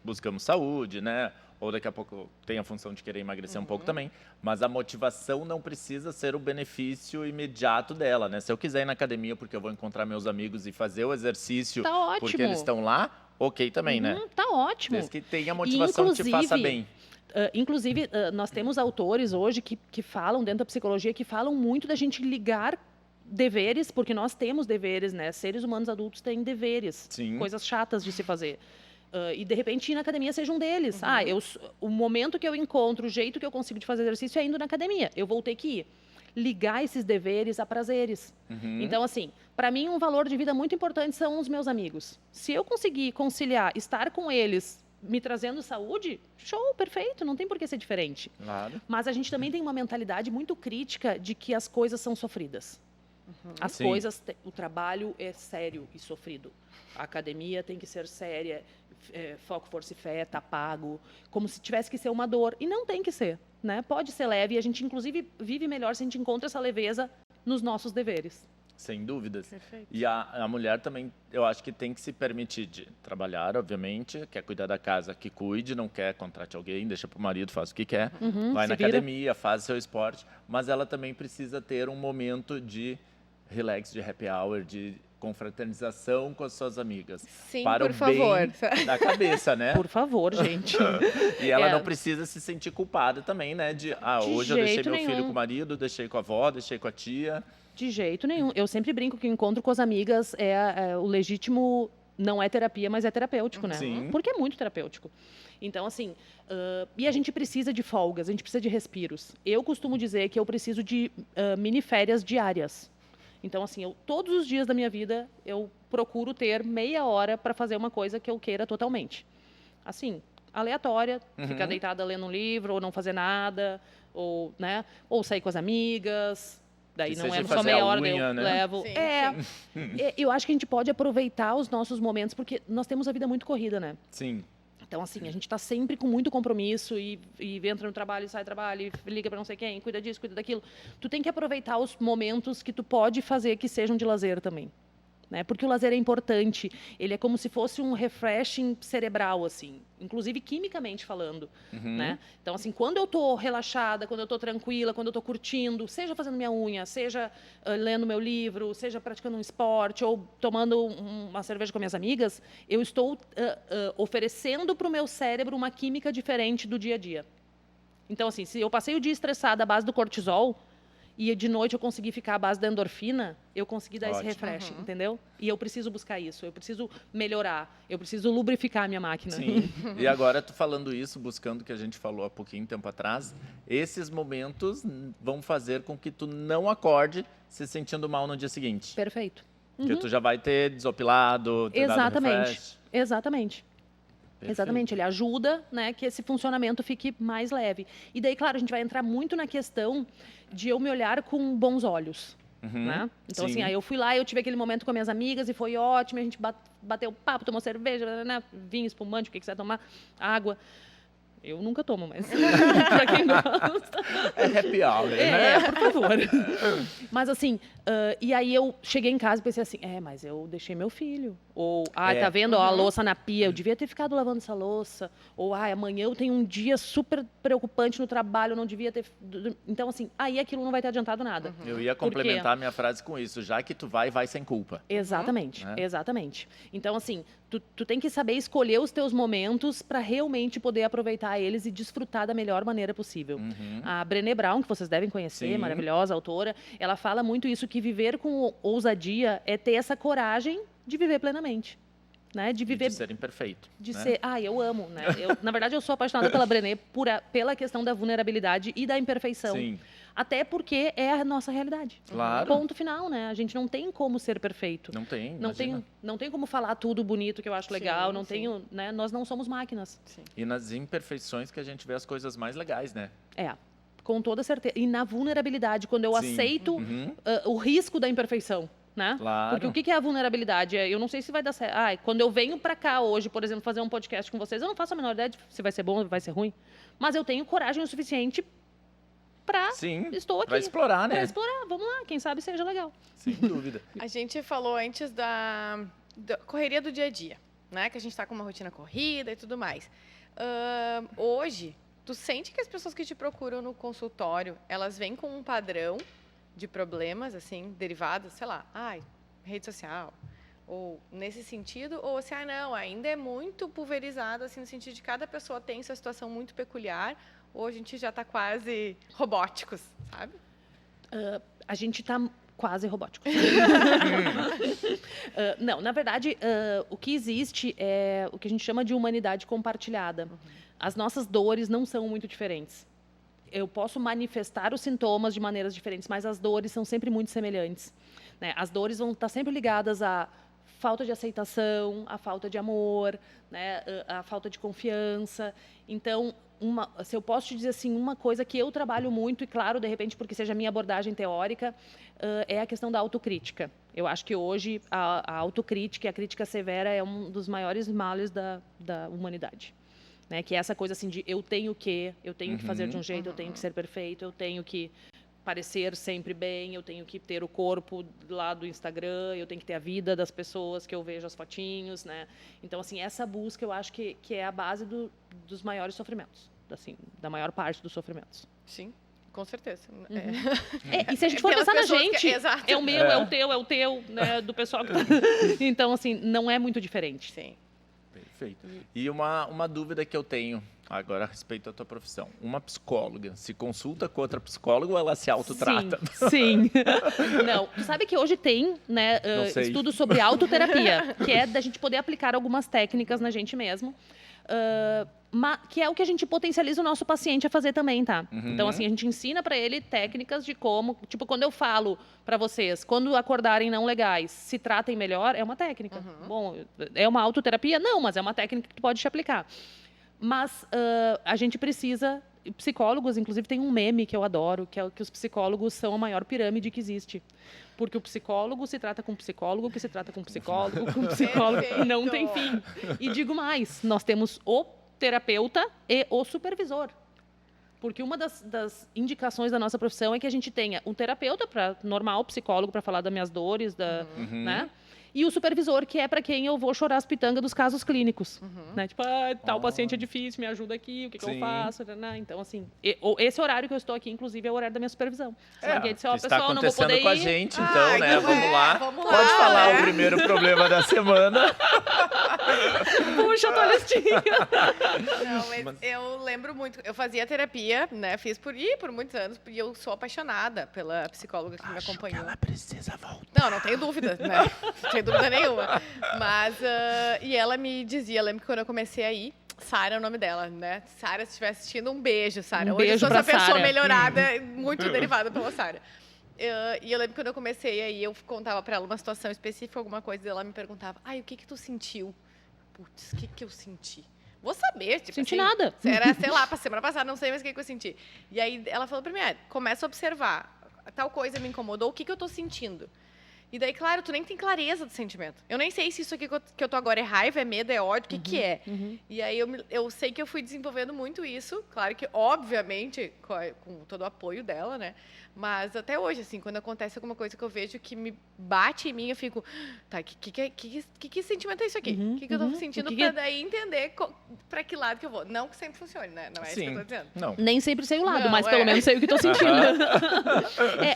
buscamos saúde, né? Ou daqui a pouco tem a função de querer emagrecer um pouco também. Mas a motivação não precisa ser o benefício imediato dela, né? Se eu quiser ir na academia porque eu vou encontrar meus amigos e fazer o exercício porque eles estão lá, ok também, né? Tá ótimo. Desde que tenha motivação que te faça bem. Inclusive, nós temos autores hoje que falam, dentro da psicologia, que falam muito da gente ligar deveres, porque nós temos deveres, né? Seres humanos adultos têm deveres, coisas chatas de se fazer. E, de repente, ir na academia seja um deles. O momento que eu encontro, o jeito que eu consigo de fazer exercício é indo na academia. Eu vou ter que ir. Ligar esses deveres a prazeres. Então, assim, Para mim, um valor de vida muito importante são os meus amigos. Se eu conseguir conciliar, estar com eles, me trazendo saúde, show, perfeito, não tem por que ser diferente. Claro. Mas a gente também tem uma mentalidade muito crítica de que as coisas são sofridas. As coisas, o trabalho é sério e sofrido. A academia tem que ser séria, foco, força e fé, tá pago, como se tivesse que ser uma dor. E não tem que ser, né? Pode ser leve e a gente, inclusive, vive melhor se a gente encontra essa leveza nos nossos deveres. Sem dúvidas. Perfeito. E a mulher também, eu acho que tem que se permitir de trabalhar, obviamente, quer cuidar da casa, que cuide, não quer, contrate alguém, deixa pro marido, faz o que quer, vai na academia, faz seu esporte, mas ela também precisa ter um momento de relax, de happy hour, de confraternização com as suas amigas. Sim, para por o favor. bem da cabeça, né? Por favor, gente. E ela não precisa se sentir culpada também, né? De hoje eu deixei meu filho com o marido, deixei com a avó, deixei com a tia. De jeito nenhum. Eu sempre brinco que o encontro com as amigas é o legítimo, não é terapia, mas é terapêutico, né? Sim. Porque é muito terapêutico. Então, assim, e a gente precisa de folgas, a gente precisa de respiros. Eu costumo dizer que eu preciso de mini férias diárias. Então, assim, todos os dias da minha vida, eu procuro ter meia hora para fazer uma coisa que eu queira totalmente. Assim, aleatória, ficar deitada lendo um livro, ou não fazer nada, ou, né, ou sair com as amigas. Daí não é só meia hora, daí eu levo. Eu acho que a gente pode aproveitar os nossos momentos, porque nós temos a vida muito corrida, né? Sim. Então, assim, a gente está sempre com muito compromisso e entra no trabalho, sai do trabalho, e liga para não sei quem, cuida disso, cuida daquilo. Tu tem que aproveitar os momentos que tu pode fazer que sejam de lazer também. Né? Porque o lazer é importante, ele é como se fosse um refreshing cerebral, assim, inclusive quimicamente falando, né? Então, assim, quando eu estou relaxada, quando eu estou tranquila, quando eu estou curtindo, seja fazendo minha unha, seja lendo meu livro, seja praticando um esporte ou tomando uma cerveja com minhas amigas, eu estou oferecendo para o meu cérebro uma química diferente do dia a dia. Então, assim, se eu passei o dia estressada à base do cortisol, e de noite eu consegui ficar à base da endorfina, eu consegui dar esse refresh, entendeu? E eu preciso buscar isso, eu preciso melhorar, eu preciso lubrificar a minha máquina. Sim, e agora tu falando isso, buscando o que a gente falou há pouquinho tempo atrás, esses momentos vão fazer com que tu não acorde se sentindo mal no dia seguinte. Perfeito. Porque tu já vai ter desopilado, ter dado refresh. Exatamente. Exatamente, ele ajuda, né, que esse funcionamento fique mais leve. E daí, claro, a gente vai entrar muito na questão de eu me olhar com bons olhos. Né? Então, assim, aí eu fui lá, eu tive aquele momento com minhas amigas e foi ótimo, a gente bateu papo, tomou cerveja, né, vinho, espumante, o que quiser tomar, água. Eu nunca tomo, mas pra quem gosta. É happy hour, né? Por favor. Mas assim, e aí eu cheguei em casa e pensei assim, mas eu deixei meu filho. Ou, tá vendo, ó, a louça na pia, eu devia ter ficado lavando essa louça. Ou, amanhã eu tenho um dia super preocupante no trabalho, eu não devia ter... Então, assim, aí aquilo não vai ter adiantado nada. Eu ia complementar a minha frase com isso, já que tu vai sem culpa. Exatamente, exatamente. Então, assim, tu tem que saber escolher os teus momentos para realmente poder aproveitar eles e desfrutar da melhor maneira possível. A Brené Brown, que vocês devem conhecer, maravilhosa autora, ela fala muito isso, que viver com ousadia é ter essa coragem de viver plenamente. Né? De viver... de ser imperfeito. De ser... eu amo. Né? Na verdade, eu sou apaixonada pela Brené pela questão da vulnerabilidade e da imperfeição. Sim. Até porque é a nossa realidade. Claro. Ponto final, né? A gente não tem como ser perfeito. Não tem, não tem como falar tudo bonito que eu acho legal. Não tenho, né? Nós não somos máquinas. Sim. E nas imperfeições que a gente vê as coisas mais legais, né? Com toda certeza. E na vulnerabilidade, quando eu aceito o risco da imperfeição. Né? Claro. Porque o que é a vulnerabilidade? Eu não sei se vai dar certo. Quando eu venho para cá hoje, por exemplo, fazer um podcast com vocês, eu não faço a menor ideia de se vai ser bom ou vai ser ruim. Mas eu tenho coragem o suficiente para... Estou aqui. Para explorar, né? Para explorar. Vamos lá. Quem sabe seja legal. Sem dúvida. A gente falou antes da correria do dia a dia, né? Que a gente está com uma rotina corrida e tudo mais. Hoje, tu sente que as pessoas que te procuram no consultório, elas vêm com um padrão de problemas, assim, derivados, sei lá, rede social, ou nesse sentido, ou assim, não, ainda é muito pulverizado, assim, no sentido de cada pessoa tem sua situação muito peculiar, ou a gente já está quase robóticos, sabe? A gente está quase robótico. Não, na verdade, o que existe é o que a gente chama de humanidade compartilhada. As nossas dores não são muito diferentes. eu posso manifestar os sintomas de maneiras diferentes, mas as dores são sempre muito semelhantes, né? As dores vão estar sempre ligadas à falta de aceitação, à falta de amor, né? À falta de confiança. Então, se eu posso te dizer assim, uma coisa que eu trabalho muito, e claro, de repente, porque seja a minha abordagem teórica, é a questão da autocrítica. Eu acho que hoje a autocrítica e a crítica severa é um dos maiores males da humanidade. Né? Que é essa coisa assim de eu tenho que fazer de um jeito, eu tenho que ser perfeito, eu tenho que parecer sempre bem, eu tenho que ter o corpo lá do Instagram, eu tenho que ter a vida das pessoas que eu vejo as fotinhos, né? Então, assim, essa busca eu acho que é a base dos maiores sofrimentos, assim, da maior parte dos sofrimentos. Sim, com certeza. E se a gente for pensar na gente, é o meu, é o teu, né, do pessoal. Então, assim, não é muito diferente. Sim. Perfeito. E uma dúvida que eu tenho agora a respeito da tua profissão. Uma psicóloga se consulta com outra psicóloga ou ela se autotrata? Sim. Não, tu sabe que hoje tem, né, estudos sobre autoterapia, que é da gente poder aplicar algumas técnicas na gente mesmo. Que é o que a gente potencializa o nosso paciente a fazer também, tá? Então, assim, a gente ensina para ele técnicas de como... Tipo, quando eu falo para vocês, quando acordarem não legais, se tratem melhor, é uma técnica. Bom, é uma autoterapia? Não, mas é uma técnica que tu pode te aplicar. Mas a gente precisa... Psicólogos, inclusive, tem um meme que eu adoro, que é que os psicólogos são a maior pirâmide que existe. Porque o psicólogo se trata com psicólogo, que se trata com psicólogo, e não tem fim. E digo mais, nós temos o terapeuta e o supervisor. Porque uma das indicações da nossa profissão é que a gente tenha um terapeuta normal, psicólogo, para falar das minhas dores, né? E o supervisor, que é para quem eu vou chorar as pitangas dos casos clínicos. Né? Tipo, tal paciente é difícil, me ajuda aqui, o que eu faço? Né? Então, assim, esse horário que eu estou aqui, inclusive, é o horário da minha supervisão. Está acontecendo com a gente, então, né? Vamos lá. Pode falar o primeiro problema da semana. Puxa a tua listinha. Não, mas eu lembro muito. Eu fazia terapia, né? Fiz por muitos anos, e eu sou apaixonada pela psicóloga que me acompanhou. Que ela precisa voltar. Não tenho dúvida, né? Não tenho dúvida nenhuma. Mas, e ela me dizia, lembro que quando eu comecei a ir, Sara é o nome dela, né? Sara, se estiver assistindo, um beijo, Sara. Hoje eu sou essa pessoa melhorada, muito derivada pela Sara. E eu lembro que quando eu comecei aí, eu contava pra ela uma situação específica, alguma coisa, e ela me perguntava, o que tu sentiu? Putz, o que eu senti? Vou saber, tipo senti assim, nada. Era, sei lá, pra semana passada, não sei mais o que eu senti. E aí ela falou pra mim, começa a observar, tal coisa me incomodou, o que eu tô sentindo? E daí, claro, tu nem tem clareza do sentimento. Eu nem sei se isso aqui que eu tô agora é raiva, é medo, é ódio, o que é. E aí eu sei que eu fui desenvolvendo muito isso. Claro que, obviamente, com todo o apoio dela, né? Mas até hoje, assim, quando acontece alguma coisa que eu vejo que me bate em mim, eu fico... Tá, que sentimento é isso aqui? O que eu tô sentindo pra daí entender pra que lado que eu vou? Não que sempre funcione, né? Não é isso que eu tô dizendo. Não. Nem sempre sei o lado, mas pelo menos sei o que tô sentindo.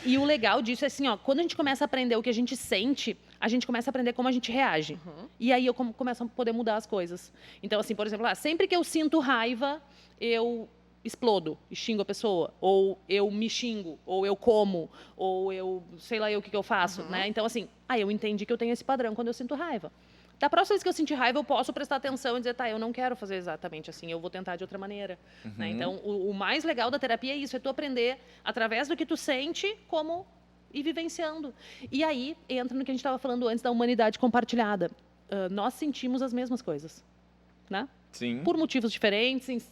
E o legal disso é assim, quando a gente começa a aprender o que a gente sente, a gente começa a aprender como a gente reage. E aí eu começo a poder mudar as coisas. Então, assim, por exemplo, sempre que eu sinto raiva, eu explodo e xingo a pessoa, ou eu me xingo, ou eu como, ou eu sei lá o que eu faço, né? Então, assim, eu entendi que eu tenho esse padrão quando eu sinto raiva. Da próxima vez que eu sentir raiva, eu posso prestar atenção e dizer, eu não quero fazer exatamente assim, eu vou tentar de outra maneira. Né? Então, o mais legal da terapia é isso, é tu aprender, através do que tu sente, como ir vivenciando. E aí, entra no que a gente estava falando antes da humanidade compartilhada. Nós sentimos as mesmas coisas, né? Sim. Por motivos diferentes,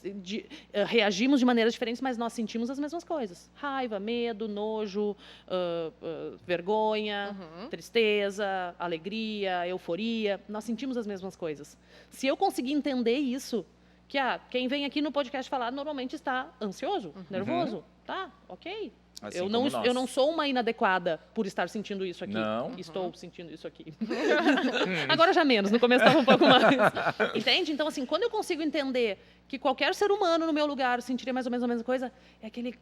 reagimos de maneiras diferentes, mas nós sentimos as mesmas coisas. Raiva, medo, nojo, vergonha, tristeza, alegria, euforia. Nós sentimos as mesmas coisas. Se eu conseguir entender isso, que quem vem aqui no podcast falar normalmente está ansioso, nervoso, tá, ok. Assim eu não sou uma inadequada por estar sentindo isso aqui. Não. Estou sentindo isso aqui. Agora já menos, no começo estava um pouco mais. Entende? Então, assim, quando eu consigo entender que qualquer ser humano no meu lugar sentiria mais ou menos a mesma coisa, é aquele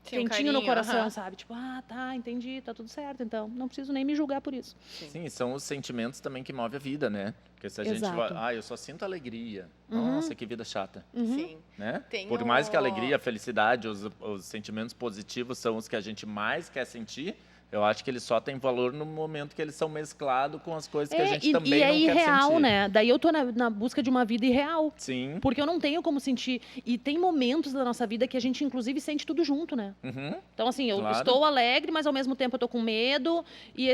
quentinho no coração, sabe? Tipo, tá, entendi, tá tudo certo, então não preciso nem me julgar por isso. Sim, são os sentimentos também que movem a vida, né? Porque se a gente vai, eu só sinto alegria. Nossa, que vida chata. Sim. Né? Por mais que a alegria, a felicidade, os sentimentos positivos são os que a gente mais quer sentir, Eu acho que eles só têm valor no momento que eles são mesclados com as coisas que a gente também não quer sentir. E é irreal, né? Daí eu tô na busca de uma vida irreal. Sim. Porque eu não tenho como sentir. E tem momentos da nossa vida que a gente, inclusive, sente tudo junto, né? Então, assim, eu estou alegre, mas ao mesmo tempo eu tô com medo e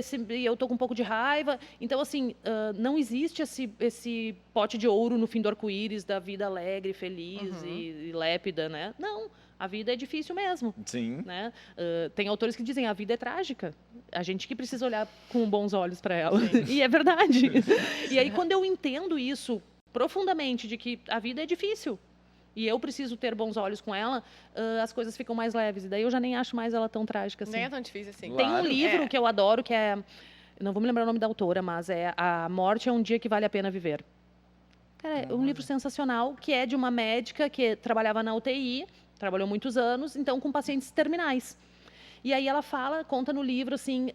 eu tô com um pouco de raiva. Então, assim, não existe esse pote de ouro no fim do arco-íris da vida alegre, feliz e lépida, né? Não. A vida é difícil mesmo. Sim. Né? Tem autores que dizem a vida é trágica. A gente que precisa olhar com bons olhos para ela. E é verdade. E aí, quando eu entendo isso profundamente, de que a vida é difícil e eu preciso ter bons olhos com ela, as coisas ficam mais leves. E daí eu já nem acho mais ela tão trágica assim. Nem é tão difícil assim. Tem um livro que eu adoro, que é... Não vou me lembrar o nome da autora, mas é A Morte é um Dia que Vale a Pena Viver. Cara, é um livro sensacional, que é de uma médica que trabalhava na UTI, trabalhou muitos anos, então com pacientes terminais. E aí ela conta no livro, assim,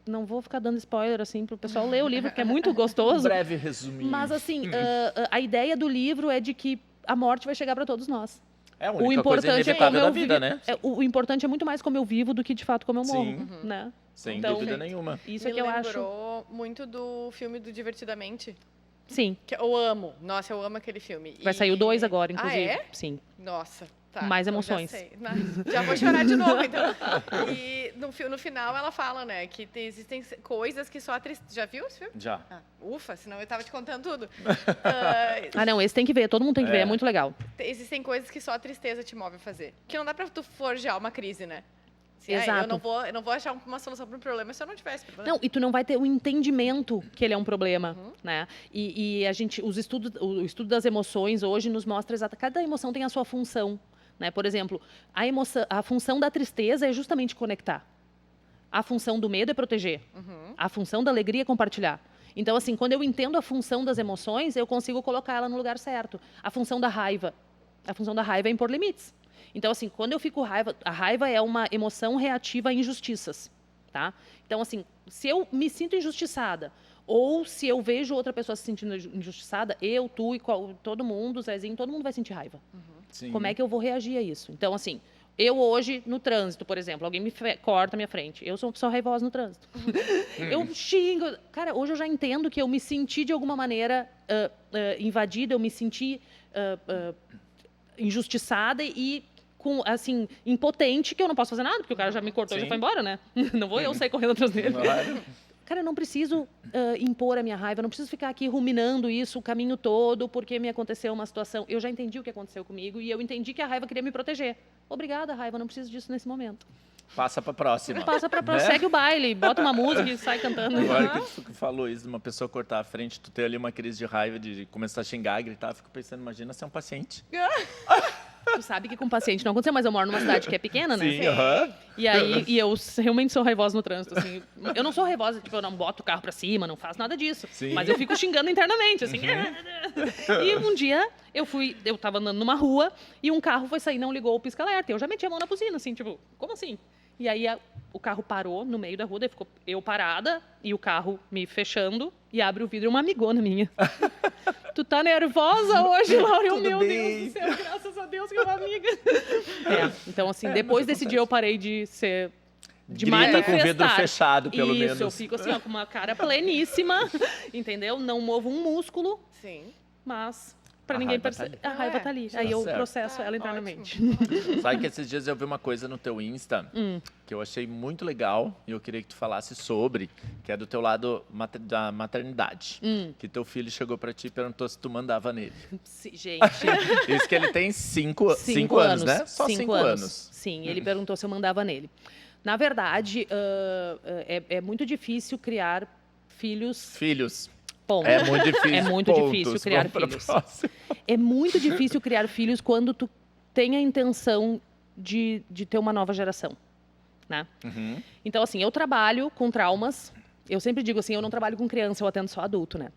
não vou ficar dando spoiler, assim, para o pessoal ler o livro, porque é muito gostoso. Breve resuminho. Mas, assim, a ideia do livro é de que a morte vai chegar para todos nós. É a única coisa inevitável da vida, né? O importante é muito mais como eu vivo do que, de fato, como eu morro. Né? Sem dúvida nenhuma. Isso é que eu acho. Me lembrou muito do filme do Divertidamente. Sim. Que eu amo. Nossa, eu amo aquele filme. Vai sair o 2 agora, inclusive. Ah, é? Sim. Nossa, tá. Mais emoções. Já vou chorar de novo, então. E no final ela fala, né, que existem coisas que só a tristeza... Já viu esse filme? Já. Ufa, senão eu tava te contando tudo. Não, esse tem que ver, todo mundo tem que ver, é muito legal. Existem coisas que só a tristeza te move a fazer. Que não dá pra tu forjar uma crise, né? Assim, Exato. Eu não vou achar uma solução para um problema se eu não tivesse problema. Não, e tu não vai ter o entendimento que ele é um problema, né? E a gente, o estudo das emoções hoje nos mostra cada emoção tem a sua função, né? Por exemplo, a função da tristeza é justamente conectar. A função do medo é proteger. A função da alegria é compartilhar. Então, assim, quando eu entendo a função das emoções, eu consigo colocar ela no lugar certo. A função da raiva é impor limites. Então, assim, quando eu fico raiva, a raiva é uma emoção reativa a injustiças, tá? Então, assim, se eu me sinto injustiçada, ou se eu vejo outra pessoa se sentindo injustiçada, eu, tu e todo mundo, Zezinho, todo mundo vai sentir raiva. Como é que eu vou reagir a isso? Então, assim, eu hoje, no trânsito, por exemplo, alguém me corta a minha frente, eu sou uma pessoa raivosa no trânsito. Eu xingo. Cara, hoje eu já entendo que eu me senti, de alguma maneira, invadida, eu me senti injustiçada e impotente, que eu não posso fazer nada, porque o cara já me cortou e já foi embora, né? Não vou eu sair correndo atrás dele. Cara, eu não preciso impor a minha raiva, não preciso ficar aqui ruminando isso o caminho todo, porque me aconteceu uma situação. Eu já entendi o que aconteceu comigo e eu entendi que a raiva queria me proteger. Obrigada, raiva, não preciso disso nesse momento. Passa pra próxima. Passa pra próxima, segue o baile, bota uma música e sai cantando. Agora que tu falou isso, de uma pessoa cortar a frente, tu ter ali uma crise de raiva, de começar a xingar, gritar, eu fico pensando, imagina ser um paciente. Tu sabe que com paciente não aconteceu, mas eu moro numa cidade que é pequena, né? Sim, E aí, eu realmente sou raivosa no trânsito, assim. Eu não sou raivosa, tipo, eu não boto o carro pra cima, não faço nada disso. Sim. Mas eu fico xingando internamente, assim. E um dia, eu tava andando numa rua e um carro foi sair, não ligou o pisca-alerta. Eu já meti a mão na buzina, assim, tipo, como assim? E aí, o carro parou no meio da rua, daí ficou eu parada e o carro me fechando e abre o vidro uma amigona minha. Tu tá nervosa hoje, Laura? Meu Deus do céu, graças a Deus que é uma amiga. Então, assim, depois desse dia eu parei de ser... De grita com o vidro fechado, pelo menos. Isso, eu fico assim, ó, com uma cara pleníssima, entendeu? Não movo um músculo, mas... Pra ninguém perceber. A raiva tá ali. Aí eu processo ela internamente. Sabe que esses dias eu vi uma coisa no teu Insta que eu achei muito legal e eu queria que tu falasse sobre, que é do teu lado da maternidade. Que teu filho chegou pra ti e perguntou se tu mandava nele. Sim, gente. Isso que ele tem 5 anos, né? Só 5 anos. Sim, ele perguntou se eu mandava nele. Na verdade, é muito difícil criar filhos. Ponto. É muito difícil. É muito difícil criar filhos. É muito difícil criar filhos quando tu tem a intenção de ter uma nova geração, né? Então, assim, eu trabalho com traumas. Eu sempre digo assim, eu não trabalho com criança, eu atendo só adulto, né?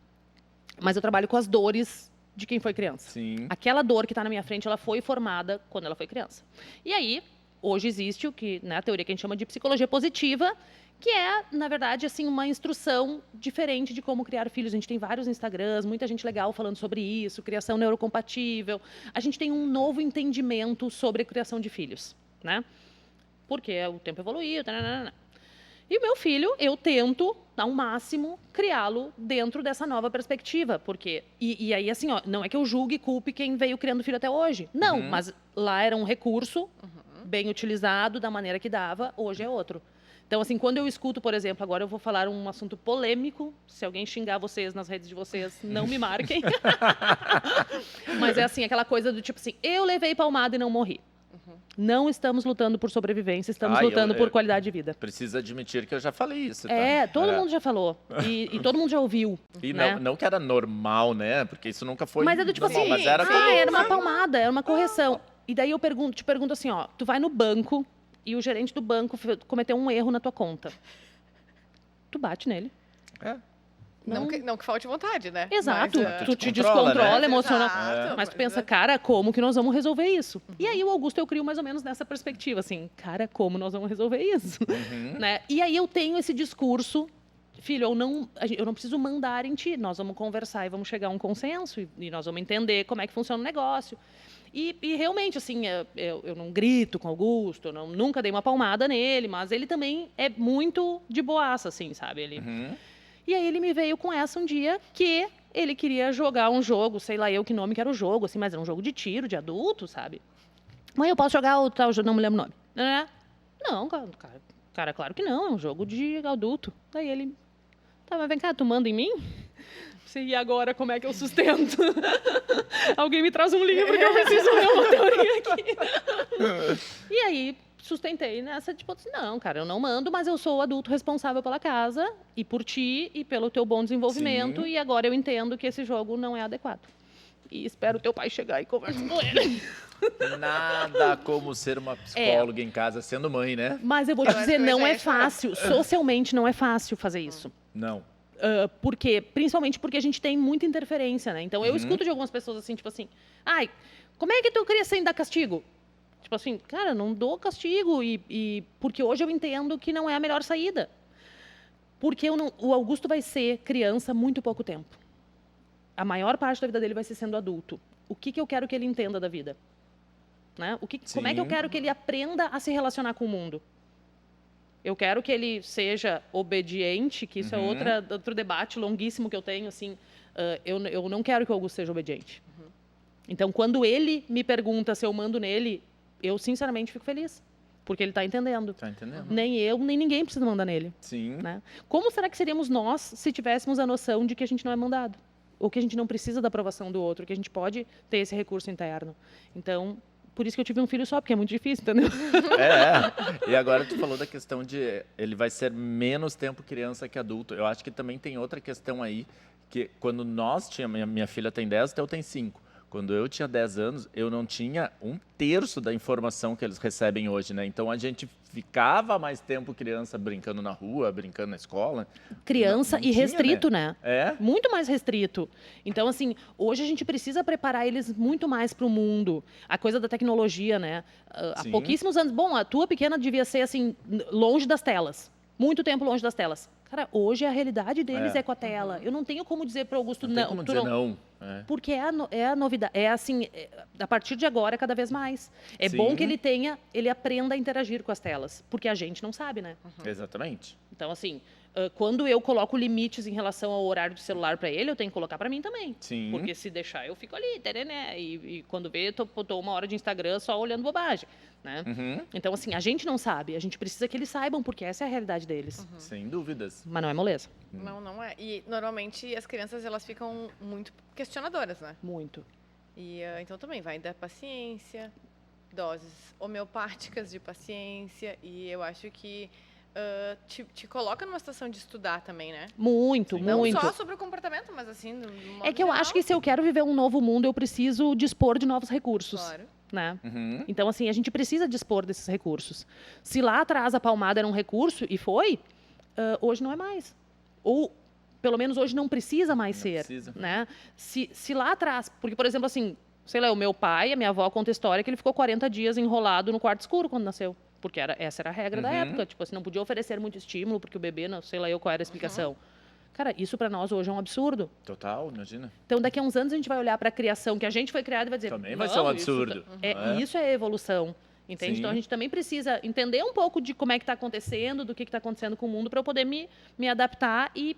Mas eu trabalho com as dores de quem foi criança. Sim. Aquela dor que está na minha frente, ela foi formada quando ela foi criança. E aí, hoje existe a teoria que a gente chama de psicologia positiva, que é, na verdade, assim, uma instrução diferente de como criar filhos. A gente tem vários Instagrams, muita gente legal falando sobre isso, criação neurocompatível. A gente tem um novo entendimento sobre a criação de filhos, né? Porque o tempo evoluiu, E o meu filho, eu tento, ao máximo, criá-lo dentro dessa nova perspectiva. Porque, e aí, assim, ó, não é que eu julgue e culpe quem veio criando filho até hoje. Não, mas lá era um recurso bem utilizado, da maneira que dava, hoje é outro. Então, assim, quando eu escuto, por exemplo, agora eu vou falar um assunto polêmico, se alguém xingar vocês nas redes de vocês, não me marquem. Mas é assim, aquela coisa do tipo assim, eu levei palmada e não morri. Não estamos lutando por sobrevivência, estamos lutando por qualidade de vida. Preciso admitir que eu já falei isso. Tá? Todo mundo já falou. E todo mundo já ouviu. E né? não que era normal, né? Porque isso nunca foi mas é do tipo normal, assim, mas era era uma palmada, era uma correção. E daí eu te pergunto assim, ó, tu vai no banco e o gerente do banco cometeu um erro na tua conta. Tu bate nele. Não que falte vontade, né? Exato. Mas, tu te descontrola, né? emocional. Mas tu Mas pensa, cara, como que nós vamos resolver isso? E aí o Augusto eu crio mais ou menos nessa perspectiva, assim, cara, como nós vamos resolver isso? Né? E aí eu tenho esse discurso, filho, eu não preciso mandar em ti, nós vamos conversar e vamos chegar a um consenso e nós vamos entender como é que funciona o negócio. E realmente, assim, eu não grito com o Augusto, eu nunca dei uma palmada nele, mas ele também é muito de boaça, assim, sabe? E aí ele me veio com essa um dia que ele queria jogar um jogo, sei lá eu que nome que era o jogo, assim, mas era um jogo de tiro, de adulto, sabe? Mãe, eu posso jogar o tal jogo, não me lembro o nome. Não, cara, claro que não, é um jogo de adulto. Daí ele, tá, mas vem cá, tu manda em mim? E agora, como é que eu sustento? Alguém me traz um livro que eu preciso ler uma teoria aqui. E aí, sustentei nessa, tipo assim, não, cara, eu não mando, mas eu sou o adulto responsável pela casa e por ti e pelo teu bom desenvolvimento. Sim. E agora eu entendo que esse jogo não é adequado. E espero o teu pai chegar e conversar com ele. Nada como ser uma psicóloga em casa sendo mãe, né? Mas eu vou te dizer, não é fácil. Socialmente não é fácil fazer isso. Não. Principalmente porque a gente tem muita interferência, né? Então, eu escuto de algumas pessoas assim, tipo assim, ai, como é que tu queria sem dar castigo? Tipo assim, cara, não dou castigo porque hoje eu entendo que não é a melhor saída. Porque o Augusto vai ser criança muito pouco tempo. A maior parte da vida dele vai ser sendo adulto. O que eu quero que ele entenda da vida? Né? Como é que eu quero que ele aprenda a se relacionar com o mundo? Eu quero que ele seja obediente, que isso é outro debate longuíssimo que eu tenho, assim, eu não quero que o Augusto seja obediente. Então, quando ele me pergunta se eu mando nele, eu, sinceramente, fico feliz. Porque ele está entendendo. Está entendendo. Nem eu, nem ninguém precisa mandar nele. Sim. Né? Como será que seríamos nós se tivéssemos a noção de que a gente não é mandado? Ou que a gente não precisa da aprovação do outro, que a gente pode ter esse recurso interno. Então, por isso que eu tive um filho só, porque é muito difícil, entendeu? E agora tu falou da questão de ele vai ser menos tempo criança que adulto. Eu acho que também tem outra questão aí, que quando nós tínhamos, minha filha tem 10, então eu tenho 5. Quando eu tinha 10 anos, eu não tinha 1/3 da informação que eles recebem hoje, né? Então, a gente ficava mais tempo criança brincando na rua, brincando na escola. Criança e restrito, né? É? Muito mais restrito. Então, assim, hoje a gente precisa preparar eles muito mais para o mundo. A coisa da tecnologia, né? Há pouquíssimos anos... Bom, a tua pequena devia ser, assim, longe das telas. Muito tempo longe das telas. Cara, hoje a realidade deles é com a tela. Eu não tenho como dizer para o Augusto não. Não tem como dizer não. Porque é a novidade. É assim, a partir de agora, cada vez mais. É bom que ele aprenda a interagir com as telas. Porque a gente não sabe, né? Exatamente. Então, assim, quando eu coloco limites em relação ao horário de celular para ele, eu tenho que colocar para mim também. Sim. Porque se deixar, eu fico ali, né? E quando vê, tô 1 hora de Instagram só olhando bobagem, né? Então, assim, a gente não sabe. A gente precisa que eles saibam, porque essa é a realidade deles. Sem dúvidas. Mas não é moleza. Não é. E, normalmente, as crianças, elas ficam muito questionadoras, né? Muito. E, então, também vai dar paciência, doses homeopáticas de paciência. E eu acho que te coloca numa situação de estudar também, né? Muito. Não só sobre o comportamento, mas assim... É que eu acho que se eu quero viver um novo mundo, eu preciso dispor de novos recursos. Claro. Né? Então, assim, a gente precisa dispor desses recursos. Se lá atrás a palmada era um recurso, e foi, hoje não é mais. Ou, pelo menos, hoje não precisa mais ser. Né? Se lá atrás... Porque, por exemplo, assim, sei lá, o meu pai, a minha avó conta a história que ele ficou 40 dias enrolado no quarto escuro quando nasceu. Porque essa era a regra da época. Tipo assim, não podia oferecer muito estímulo, porque o bebê, não sei lá eu qual era a explicação. Cara, isso para nós hoje é um absurdo. Total, imagina. Então, daqui a uns anos, a gente vai olhar para a criação que a gente foi criado e vai dizer... Também vai ser um absurdo. Isso é evolução. entende? Sim. Então, a gente também precisa entender um pouco de como é que está acontecendo, do que está acontecendo com o mundo, para eu poder me adaptar e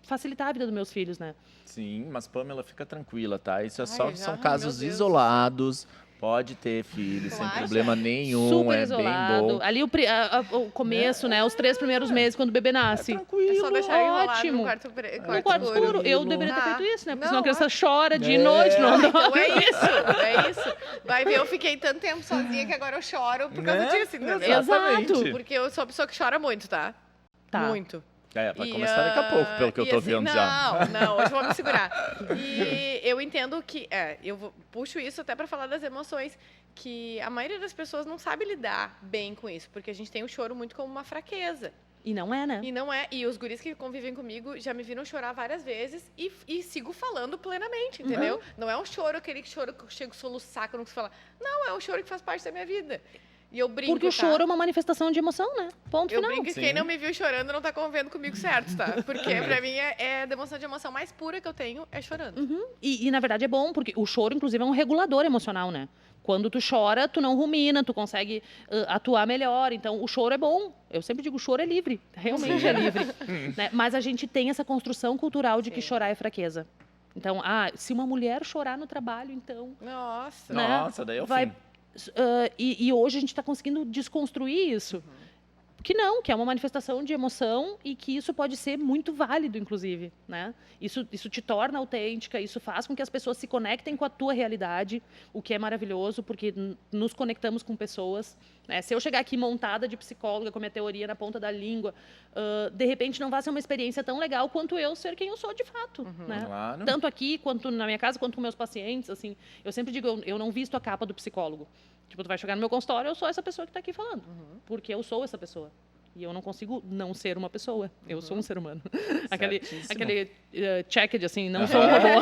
facilitar a vida dos meus filhos, né? Sim, mas Pamela, fica tranquila, tá? Isso Ai, são meu casos Deus. isolados. Pode ter filho, sem acha? problema nenhum, Super é isolado. bem bom. Ali o começo, né? Os 3 primeiros meses, quando o bebê nasce. Tranquilo. É só deixar enrolado ótimo. no quarto, No quarto escuro, eu deveria ter Tá. feito isso, né? Porque Não, senão a criança chora de É. noite, não Então dorme. é isso. Vai ver, eu fiquei tanto tempo sozinha que agora eu choro por causa Né? disso, entendeu? Exatamente. Exato. Porque eu sou a pessoa que chora muito, tá? Tá. Muito. Vai começar daqui a pouco, pelo que eu tô vendo já. Não, hoje eu vou me segurar. E eu entendo que, puxo isso até para falar das emoções, que a maioria das pessoas não sabe lidar bem com isso, porque a gente tem o choro muito como uma fraqueza. E não é, né? E não é. E os guris que convivem comigo já me viram chorar várias vezes e sigo falando plenamente, entendeu? Não é um choro, aquele choro que eu chego a soluçar quando você fala. Não, é um choro que faz parte da minha vida. E eu brinco, Porque o choro é uma manifestação de emoção, né? Ponto Eu final. brinco que Sim. quem não me viu chorando não tá convivendo comigo certo, tá? Porque pra mim é a demonstração de emoção mais pura que eu tenho é chorando. E, na verdade, é bom, porque o choro, inclusive, é um regulador emocional, né? Quando tu chora, tu não rumina, tu consegue atuar melhor. Então, o choro é bom. Eu sempre digo, o choro é livre. Realmente é livre. Né? Mas a gente tem essa construção cultural de que chorar é fraqueza. Então, se uma mulher chorar no trabalho, então... Nossa. Né? Nossa, daí é o fim. E hoje a gente está conseguindo desconstruir isso. Que não, que é uma manifestação de emoção e que isso pode ser muito válido, inclusive, né? Isso te torna autêntica, isso faz com que as pessoas se conectem com a tua realidade, o que é maravilhoso, porque nos conectamos com pessoas, né? Se eu chegar aqui montada de psicóloga, com a minha teoria na ponta da língua, de repente não vai ser uma experiência tão legal quanto eu ser quem eu sou de fato, né? Claro. Tanto aqui, quanto na minha casa, quanto com meus pacientes, assim. Eu sempre digo, eu não visto a capa do psicólogo. Tipo, tu vai chegar no meu consultório, eu sou essa pessoa que está aqui falando. Porque eu sou essa pessoa. E eu não consigo não ser uma pessoa. Eu sou um ser humano. aquele check de assim, não sou um robô.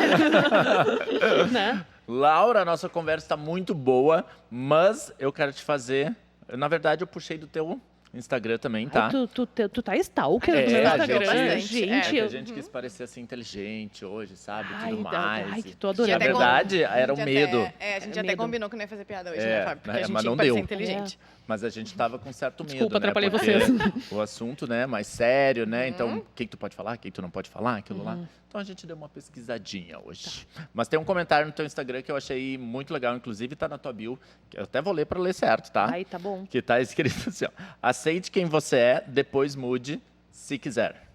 Né? Laura, a nossa conversa está muito boa, mas eu quero te fazer... Na verdade, eu puxei do teu Instagram também, tá? Ai, tu tá stalker do meu a Instagram. gente- A gente quis parecer assim inteligente hoje, sabe? Ai, Tudo mais. ai, que tô Na adorando. até verdade, era o A gente medo. a gente É até medo. combinou que não ia fazer piada hoje, É, né, Fábio? Porque a gente mas tinha não que parecer deu. inteligente. Mas a gente tava com certo medo, Desculpa, né? atrapalhei Porque vocês. o assunto, né, mais sério, né? Então, o que tu pode falar, o que tu não pode falar, aquilo lá. Então a gente deu uma pesquisadinha hoje. Mas tem um comentário no teu Instagram que eu achei muito legal, inclusive tá na tua bio, que eu até vou ler para ler certo, tá? Ai, tá bom. Que tá escrito assim, ó: aceite quem você é, depois mude, se quiser.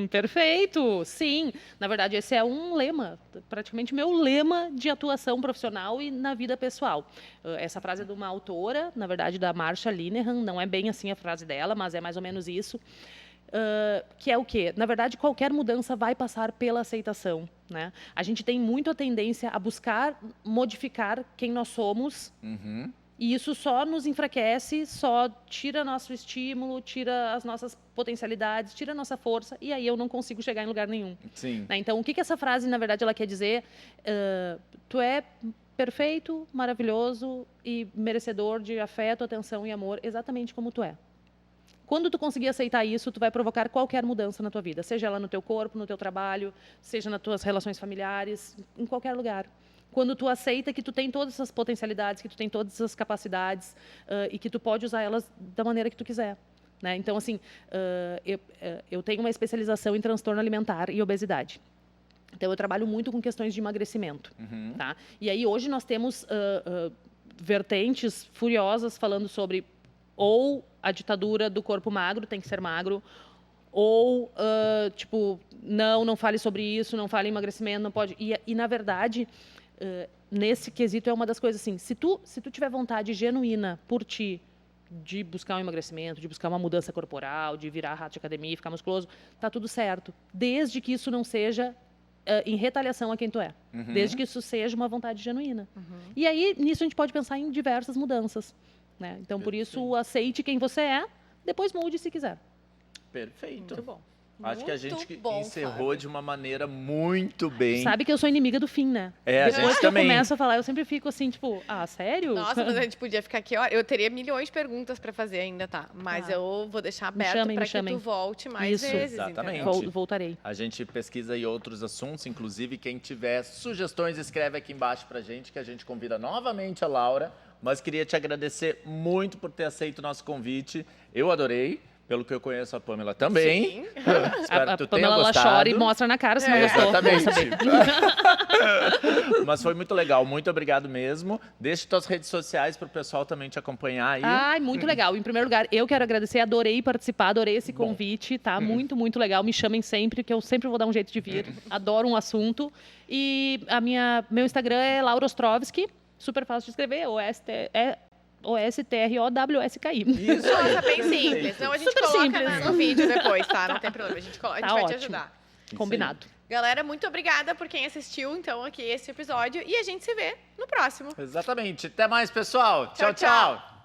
Perfeito, sim. Na verdade, esse é um lema, praticamente meu lema de atuação profissional e na vida pessoal. Essa frase é de uma autora, na verdade, da Marsha Linehan, não é bem assim a frase dela, mas é mais ou menos isso. Que é o quê? Na verdade, qualquer mudança vai passar pela aceitação, né? A gente tem muito a tendência a buscar modificar quem nós somos. E isso só nos enfraquece, só tira nosso estímulo, tira as nossas potencialidades, tira a nossa força, e aí eu não consigo chegar em lugar nenhum. Sim. Né? Então, o que essa frase, na verdade, ela quer dizer? Tu é perfeito, maravilhoso e merecedor de afeto, atenção e amor, exatamente como tu é. Quando tu conseguir aceitar isso, tu vai provocar qualquer mudança na tua vida, seja ela no teu corpo, no teu trabalho, seja nas tuas relações familiares, em qualquer lugar. Quando tu aceita que tu tem todas essas potencialidades, que tu tem todas essas capacidades e que tu pode usar elas da maneira que tu quiser. Né? Então, assim, eu tenho uma especialização em transtorno alimentar e obesidade. Então, eu trabalho muito com questões de emagrecimento. Tá? E aí, hoje, nós temos vertentes furiosas falando sobre ou a ditadura do corpo magro, tem que ser magro, ou, tipo, não fale sobre isso, não fale em emagrecimento, não pode... E na verdade... nesse quesito é uma das coisas assim, se tu tiver vontade genuína por ti de buscar um emagrecimento, de buscar uma mudança corporal, de virar rato de academia e ficar musculoso, tá tudo certo, desde que isso não seja em retaliação a quem tu é, desde que isso seja uma vontade genuína. E aí, nisso a gente pode pensar em diversas mudanças, né? Então, por isso, aceite quem você é, depois mude se quiser. Perfeito. Muito bom. Acho que a Muito gente bom, encerrou Fábio. de uma maneira muito bem. Sabe que eu sou inimiga do fim, né? É, a Depois gente que eu também. começo a falar, eu sempre fico assim, tipo, sério? Nossa, mas a gente podia ficar aqui, ó. Eu teria milhões de perguntas para fazer ainda, tá? Mas eu vou deixar aberto para que tu volte mais Isso. vezes. Exatamente. Entendeu? Voltarei. A gente pesquisa aí outros assuntos, inclusive quem tiver sugestões, escreve aqui embaixo pra gente, que a gente convida novamente a Laura mas queria te agradecer muito por ter aceito o nosso convite. Eu adorei. Pelo que eu conheço a Pamela também. Sim. Espero que tu tenha Pamela, ela gostado. chora e mostra na cara se não gostou. Exatamente. Mas foi muito legal, muito obrigado mesmo. Deixa tuas redes sociais para o pessoal também te acompanhar aí. Ai, muito legal. Em primeiro lugar, eu quero agradecer, adorei participar, adorei esse convite, tá? Muito, muito legal. Me chamem sempre, que eu sempre vou dar um jeito de vir. Adoro um assunto. E meu Instagram é Laura Ostrovski, super fácil de escrever, OSTROWSKI. Isso, Nossa, bem simples. Então a gente Super coloca simples. no vídeo depois, tá? Não tem problema. A gente vai ótimo. te ajudar. Combinado. Galera, muito obrigada por quem assistiu, então, aqui esse episódio. E a gente se vê no próximo. Exatamente. Até mais, pessoal. Tchau, Tchau, tchau.